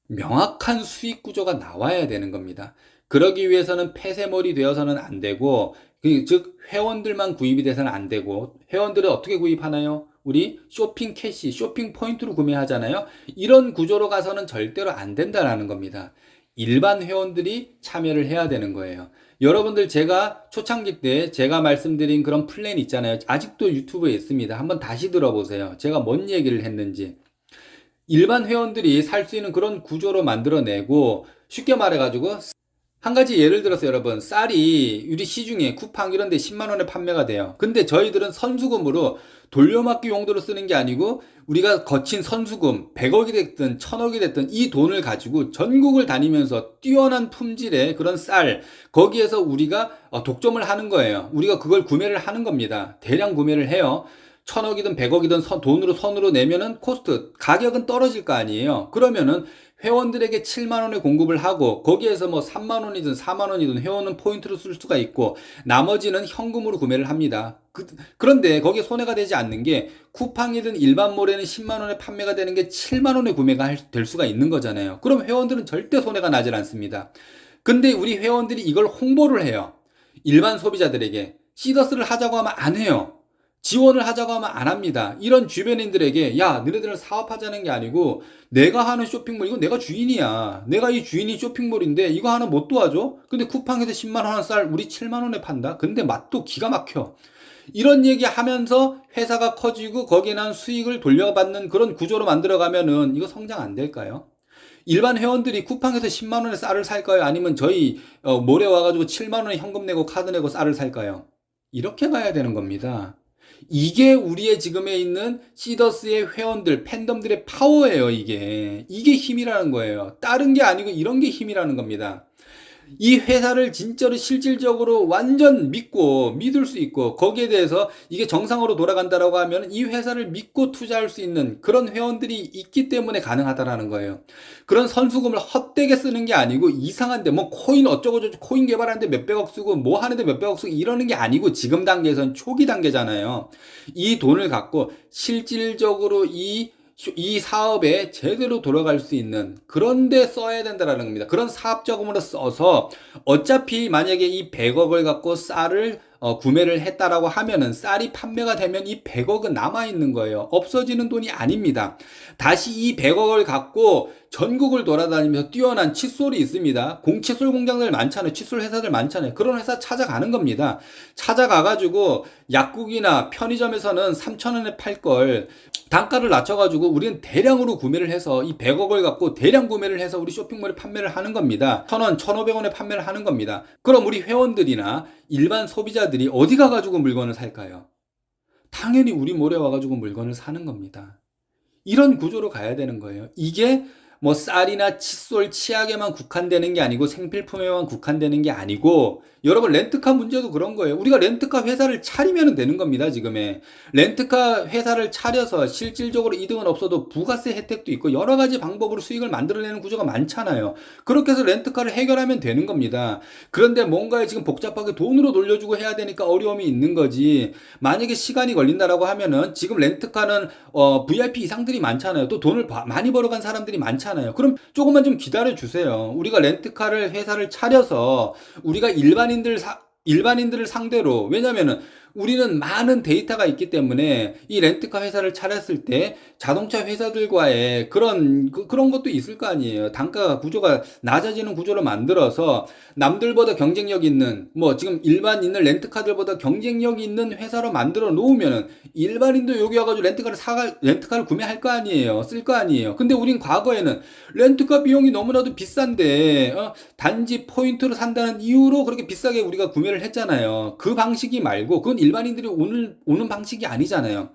명확한 수익 구조가 나와야 되는 겁니다. 그러기 위해서는 폐쇄몰이 되어서는 안 되고, 즉 회원들만 구입이 돼서는 안 되고, 회원들은 어떻게 구입하나요? 우리 쇼핑 캐시, 쇼핑 포인트로 구매하잖아요. 이런 구조로 가서는 절대로 안 된다라는 겁니다. 일반 회원들이 참여를 해야 되는 거예요. 여러분들, 제가 초창기 때 제가 말씀드린 그런 플랜 있잖아요. 아직도 유튜브에 있습니다. 한번 다시 들어보세요. 제가 뭔 얘기를 했는지. 일반 회원들이 살 수 있는 그런 구조로 만들어내고, 쉽게 말해가지고 한 가지 예를 들어서 여러분, 쌀이 우리 시중에 쿠팡 이런 데 10만 원에 판매가 돼요. 근데 저희들은 선수금으로 돌려막기 용도로 쓰는 게 아니고, 우리가 거친 선수금 100억이 됐든 1000억이 됐든 이 돈을 가지고 전국을 다니면서 뛰어난 품질의 그런 쌀, 거기에서 우리가 독점을 하는 거예요. 우리가 그걸 구매를 하는 겁니다. 대량 구매를 해요. 1000억이든 100억이든 돈으로 선으로 내면은 코스트, 가격은 떨어질 거 아니에요. 그러면은 회원들에게 7만 원에 공급을 하고, 거기에서 뭐 3만 원이든 4만 원이든 회원은 포인트로 쓸 수가 있고, 나머지는 현금으로 구매를 합니다. 그런데 거기에 손해가 되지 않는 게, 쿠팡이든 일반몰에는 10만 원에 판매가 되는 게 7만 원에 구매가 될 수가 있는 거잖아요. 그럼 회원들은 절대 손해가 나질 않습니다. 근데 우리 회원들이 이걸 홍보를 해요. 일반 소비자들에게. 시더스를 하자고 하면 안 해요. 지원을 하자고 하면 안 합니다. 이런 주변인들에게, 야, 너네들은 사업하자는 게 아니고 내가 하는 쇼핑몰, 이거 내가 주인이야. 내가 이 주인이 쇼핑몰인데 이거 하나 못 도와줘? 근데 쿠팡에서 10만 원 쌀 우리 7만 원에 판다? 근데 맛도 기가 막혀. 이런 얘기 하면서 회사가 커지고 거기에 난 수익을 돌려받는 그런 구조로 만들어가면은 이거 성장 안 될까요? 일반 회원들이 쿠팡에서 10만 원에 쌀을 살까요? 아니면 저희 몰에 와가지고 7만 원에 현금 내고 카드 내고 쌀을 살까요? 이렇게 가야 되는 겁니다. 이게 우리의 지금에 있는 시더스의 회원들, 팬덤들의 파워예요, 이게. 이게 힘이라는 거예요. 다른 게 아니고 이런 게 힘이라는 겁니다. 이 회사를 진짜로 실질적으로 완전 믿고 믿을 수 있고, 거기에 대해서 이게 정상으로 돌아간다라고 하면 이 회사를 믿고 투자할 수 있는 그런 회원들이 있기 때문에 가능하다라는 거예요. 그런 선수금을 헛되게 쓰는 게 아니고, 이상한데 뭐 코인 어쩌고저쩌고 코인 개발하는데 몇백억 쓰고 뭐 하는데 몇백억 쓰고 이러는 게 아니고, 지금 단계에선 초기 단계잖아요. 이 돈을 갖고 실질적으로 이 사업에 제대로 돌아갈 수 있는 그런 데 써야 된다라는 겁니다. 그런 사업 자금으로 써서, 어차피 만약에 이 100억을 갖고 쌀을 구매를 했다라고 하면은, 쌀이 판매가 되면 이 100억은 남아있는 거예요. 없어지는 돈이 아닙니다. 다시 이 100억을 갖고 전국을 돌아다니면서 뛰어난 칫솔이 있습니다. 칫솔 공장들 많잖아요. 칫솔 회사들 많잖아요. 그런 회사 찾아가는 겁니다. 찾아가가지고 약국이나 편의점에서는 3,000원에 팔 걸 단가를 낮춰가지고 우리는 대량으로 구매를 해서 이 100억을 갖고 대량 구매를 해서 우리 쇼핑몰에 판매를 하는 겁니다. 1,000원, 1,500원에 판매를 하는 겁니다. 그럼 우리 회원들이나 일반 소비자들이 어디 가가지고 물건을 살까요? 당연히 우리 몰에 와가지고 물건을 사는 겁니다. 이런 구조로 가야 되는 거예요. 이게 뭐 쌀이나 칫솔, 치약에만 국한되는 게 아니고 생필품에만 국한되는 게 아니고 여러분 렌트카 문제도 그런 거예요. 우리가 렌트카 회사를 차리면 되는 겁니다. 지금에 렌트카 회사를 차려서 실질적으로 이득은 없어도 부가세 혜택도 있고 여러 가지 방법으로 수익을 만들어내는 구조가 많잖아요. 그렇게 해서 렌트카를 해결하면 되는 겁니다. 그런데 뭔가에 지금 복잡하게 돈으로 돌려주고 해야 되니까 어려움이 있는 거지. 만약에 시간이 걸린다라고 하면은 지금 렌트카는 VIP 이상들이 많잖아요. 또 돈을 많이 벌어간 사람들이 많잖아요. 그럼 조금만 좀 기다려 주세요. 우리가 렌트카를 회사를 차려서 우리가 일반인들을 상대로, 왜냐면은 우리는 많은 데이터가 있기 때문에 이 렌트카 회사를 차렸을 때 자동차 회사들과의 그런 것도 있을 거 아니에요. 단가 구조가 낮아지는 구조를 만들어서 남들보다 경쟁력 있는, 뭐 지금 일반 있는 렌트카들보다 경쟁력 있는 회사로 만들어 놓으면은 일반인도 여기 와가지고 렌트카를 구매할 거 아니에요. 쓸 거 아니에요. 근데 우린 과거에는 렌트카 비용이 너무나도 비싼데, 단지 포인트로 산다는 이유로 그렇게 비싸게 우리가 구매를 했잖아요. 그 방식이 말고, 그건 일반인들이 오는 방식이 아니잖아요.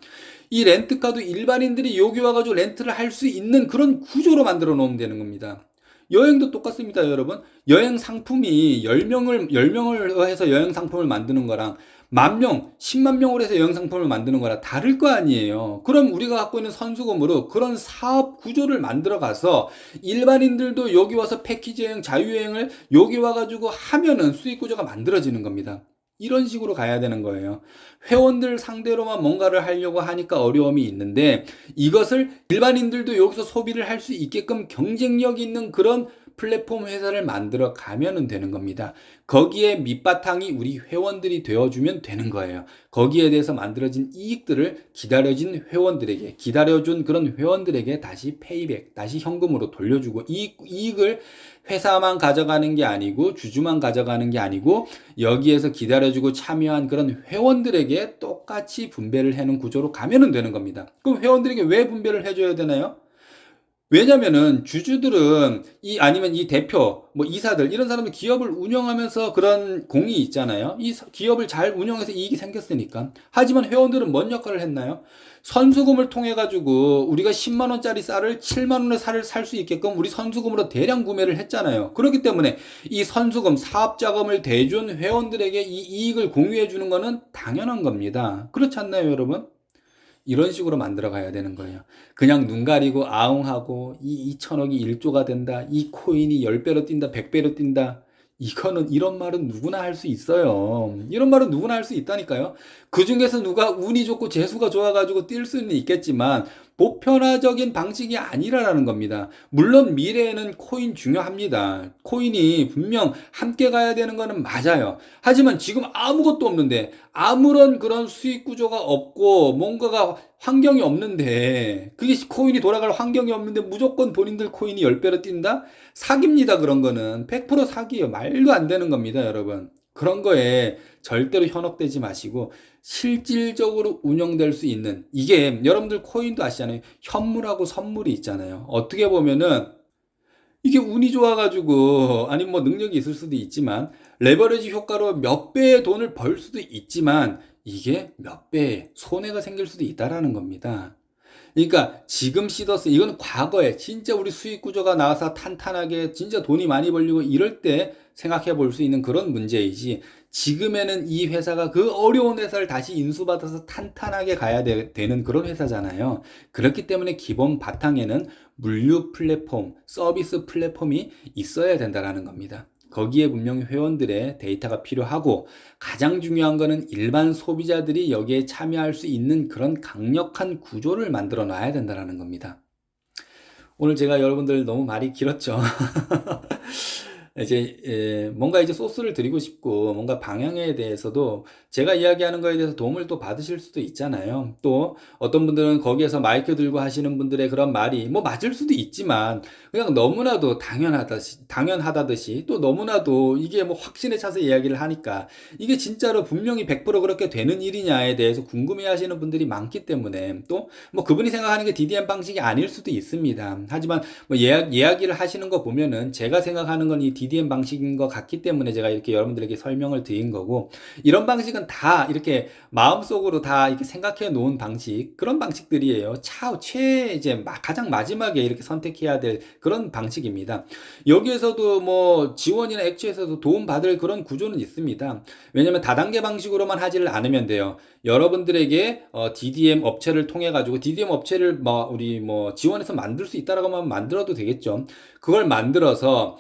이 렌트카도 일반인들이 여기 와가지고 렌트를 할 수 있는 그런 구조로 만들어 놓으면 되는 겁니다. 여행도 똑같습니다, 여러분. 여행 상품이 10명을 해서 여행 상품을 만드는 거랑 만 명, 10만 명으로 해서 여행 상품을 만드는 거랑 다를 거 아니에요. 그럼 우리가 갖고 있는 선수금으로 그런 사업 구조를 만들어 가서 일반인들도 여기 와서 패키지 여행, 자유여행을 여기 와가지고 하면은 수익 구조가 만들어지는 겁니다. 이런 식으로 가야 되는 거예요. 회원들 상대로만 뭔가를 하려고 하니까 어려움이 있는데 이것을 일반인들도 여기서 소비를 할 수 있게끔 경쟁력 있는 그런 플랫폼 회사를 만들어 가면 되는 겁니다. 거기에 밑바탕이 우리 회원들이 되어주면 되는 거예요. 거기에 대해서 만들어진 이익들을 기다려준 그런 회원들에게 다시 페이백, 다시 현금으로 돌려주고 이익을 회사만 가져가는 게 아니고 주주만 가져가는 게 아니고 여기에서 기다려주고 참여한 그런 회원들에게 똑같이 분배를 해놓은 구조로 가면 되는 겁니다. 그럼 회원들에게 왜 분배를 해줘야 되나요? 왜냐면은 주주들은 아니면 이 대표, 뭐 이사들 이런 사람들 기업을 운영하면서 그런 공이 있잖아요. 이 기업을 잘 운영해서 이익이 생겼으니까. 하지만 회원들은 뭔 역할을 했나요? 선수금을 통해 가지고 우리가 10만 원짜리 쌀을 7만 원에 살 수 있게끔 우리 선수금으로 대량 구매를 했잖아요. 그렇기 때문에 이 선수금, 사업 자금을 대준 회원들에게 이 이익을 공유해 주는 거는 당연한 겁니다. 그렇지 않나요, 여러분? 이런 식으로 만들어 가야 되는 거예요. 그냥 눈 가리고 아웅하고 이 2천억이 1조가 된다. 이 코인이 10배로 뛴다. 100배로 뛴다. 이런 말은 누구나 할 수 있어요. 이런 말은 누구나 할 수 있다니까요. 그 중에서 누가 운이 좋고 재수가 좋아가지고 뛸 수는 있겠지만 보편화적인 방식이 아니라는 겁니다. 물론 미래에는 코인 중요합니다. 코인이 분명 함께 가야 되는 거는 맞아요. 하지만 지금 아무것도 없는데 아무런 그런 수익 구조가 없고 뭔가가 환경이 없는데 그게 코인이 돌아갈 환경이 없는데 무조건 본인들 코인이 10배로 뛴다? 사기입니다. 그런 거는 100% 사기예요. 말도 안 되는 겁니다, 여러분. 그런 거에 절대로 현혹되지 마시고 실질적으로 운영될 수 있는 이게 여러분들 코인도 아시잖아요. 현물하고 선물이 있잖아요. 어떻게 보면은 이게 운이 좋아가지고 아니면 뭐 능력이 있을 수도 있지만 레버리지 효과로 몇 배의 돈을 벌 수도 있지만 이게 몇 배의 손해가 생길 수도 있다라는 겁니다. 그러니까 지금 시더스 이건 과거에 진짜 우리 수익 구조가 나와서 탄탄하게 진짜 돈이 많이 벌리고 이럴 때 생각해 볼 수 있는 그런 문제이지 지금에는 이 회사가 그 어려운 회사를 다시 인수받아서 탄탄하게 가야 되는 그런 회사잖아요. 그렇기 때문에 기본 바탕에는 물류 플랫폼, 서비스 플랫폼이 있어야 된다라는 겁니다. 거기에 분명히 회원들의 데이터가 필요하고 가장 중요한 거는 일반 소비자들이 여기에 참여할 수 있는 그런 강력한 구조를 만들어 놔야 된다는 겁니다. 오늘 제가 여러분들 너무 말이 길었죠. 뭔가 이제 소스를 드리고 싶고 뭔가 방향에 대해서도 제가 이야기하는 거에 대해서 도움을 또 받으실 수도 있잖아요. 또 어떤 분들은 거기에서 마이크 들고 하시는 분들의 그런 말이 뭐 맞을 수도 있지만 그냥 너무나도 당연하다듯이 또 너무나도 이게 뭐 확신에 차서 이야기를 하니까 이게 진짜로 분명히 100% 그렇게 되는 일이냐에 대해서 궁금해 하시는 분들이 많기 때문에 또 뭐 그분이 생각하는 게 DDM 방식이 아닐 수도 있습니다. 하지만 뭐 이야기를 하시는 거 보면은 제가 생각하는 건이 DDM 방식인 것 같기 때문에 제가 이렇게 여러분들에게 설명을 드린 거고, 이런 방식은 다 이렇게 마음속으로 다 이렇게 생각해 놓은 방식, 그런 방식들이에요. 이제 가장 마지막에 이렇게 선택해야 될 그런 방식입니다. 여기에서도 뭐 지원이나 액추에서도 도움받을 그런 구조는 있습니다. 왜냐면 다단계 방식으로만 하지를 않으면 돼요. 여러분들에게 DDM 업체를 통해 가지고 DDM 업체를 우리 지원해서 만들 수 있다라고 하면 만들어도 되겠죠. 그걸 만들어서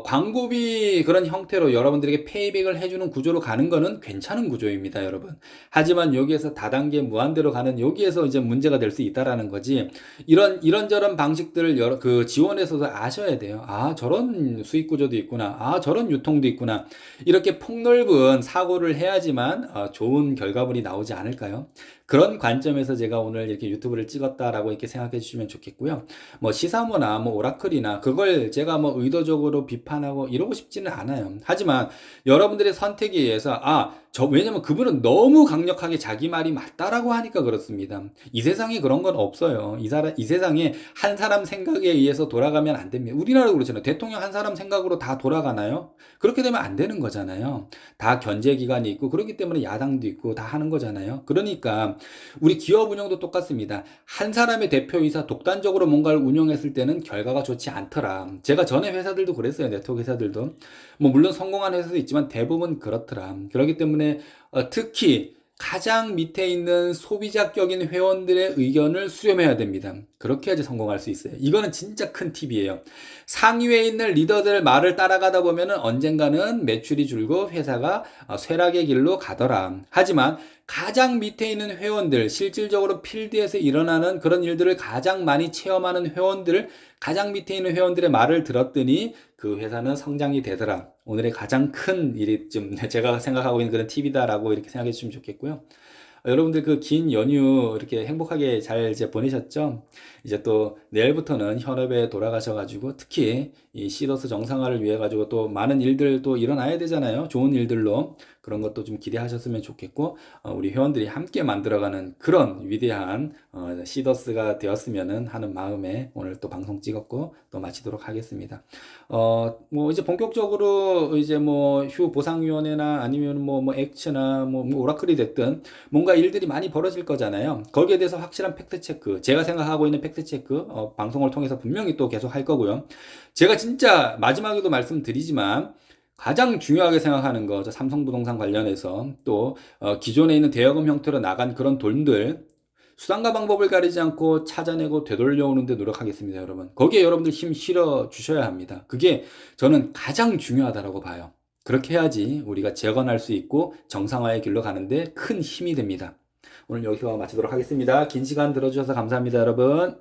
광고비 그런 형태로 여러분들에게 페이백을 해주는 구조로 가는 거는 괜찮은 구조입니다, 여러분. 하지만 여기에서 다단계 무한대로 가는 여기에서 이제 문제가 될 수 있다라는 거지. 이런저런 방식들을 그 지원에서도 아셔야 돼요. 아, 저런 수익 구조도 있구나. 아, 저런 유통도 있구나. 이렇게 폭넓은 사고를 해야지만 좋은 결과물이 나오지 않을까요? 그런 관점에서 제가 오늘 이렇게 유튜브를 찍었다라고 이렇게 생각해 주시면 좋겠고요. 뭐 시사모나 뭐 오라클이나 그걸 제가 뭐 의도적으로 비판하고 이러고 싶지는 않아요. 하지만 여러분들의 선택에 의해서 왜냐면 그분은 너무 강력하게 자기 말이 맞다라고 하니까 그렇습니다. 이 세상에 그런 건 없어요. 이 세상에 한 사람 생각에 의해서 돌아가면 안 됩니다. 우리나라도 그렇잖아요. 대통령 한 사람 생각으로 다 돌아가나요? 그렇게 되면 안 되는 거잖아요. 다 견제 기관이 있고 그렇기 때문에 야당도 있고 다 하는 거잖아요. 그러니까 우리 기업 운영도 똑같습니다. 한 사람의 대표이사 독단적으로 뭔가를 운영했을 때는 결과가 좋지 않더라. 제가 전에 회사들도 그랬어요. 네트워크 회사들도. 뭐 물론 성공한 회사도 있지만 대부분 그렇더라. 그렇기 때문에 특히 가장 밑에 있는 소비자격인 회원들의 의견을 수렴해야 됩니다. 그렇게 해야지 성공할 수 있어요. 이거는 진짜 큰 팁이에요. 상위에 있는 리더들 말을 따라가다 보면은 언젠가는 매출이 줄고 회사가 쇠락의 길로 가더라. 하지만 가장 밑에 있는 회원들, 실질적으로 필드에서 일어나는 그런 일들을 가장 많이 체험하는 회원들, 가장 밑에 있는 회원들의 말을 들었더니 그 회사는 성장이 되더라. 오늘의 가장 큰 일이 좀 제가 생각하고 있는 그런 팁이다라고 이렇게 생각해 주시면 좋겠고요. 여러분들 그 긴 연휴 이렇게 행복하게 잘 이제 보내셨죠? 이제 또 내일부터는 현업에 돌아가셔가지고 특히 이 시더스 정상화를 위해 가지고 또 많은 일들 또 일어나야 되잖아요. 좋은 일들로 그런 것도 좀 기대하셨으면 좋겠고 우리 회원들이 함께 만들어가는 그런 위대한 시더스가 되었으면 하는 마음에 오늘 또 방송 찍었고 또 마치도록 하겠습니다. 뭐 이제 본격적으로 이제 뭐 휴 보상위원회나 아니면 뭐 액츠나 뭐 오라클이 됐든 뭔가 일들이 많이 벌어질 거잖아요. 거기에 대해서 확실한 팩트 체크, 제가 생각하고 있는 팩트 체크 방송을 통해서 분명히 또 계속 할 거고요. 제가 진짜 마지막에도 말씀드리지만 가장 중요하게 생각하는 거, 삼성부동산 관련해서 또 기존에 있는 대여금 형태로 나간 그런 돈들 수단과 방법을 가리지 않고 찾아내고 되돌려오는 데 노력하겠습니다, 여러분. 거기에 여러분들 힘 실어 주셔야 합니다. 그게 저는 가장 중요하다고 봐요. 그렇게 해야지 우리가 재건할 수 있고 정상화의 길로 가는데 큰 힘이 됩니다. 오늘 여기서 마치도록 하겠습니다. 긴 시간 들어주셔서 감사합니다, 여러분.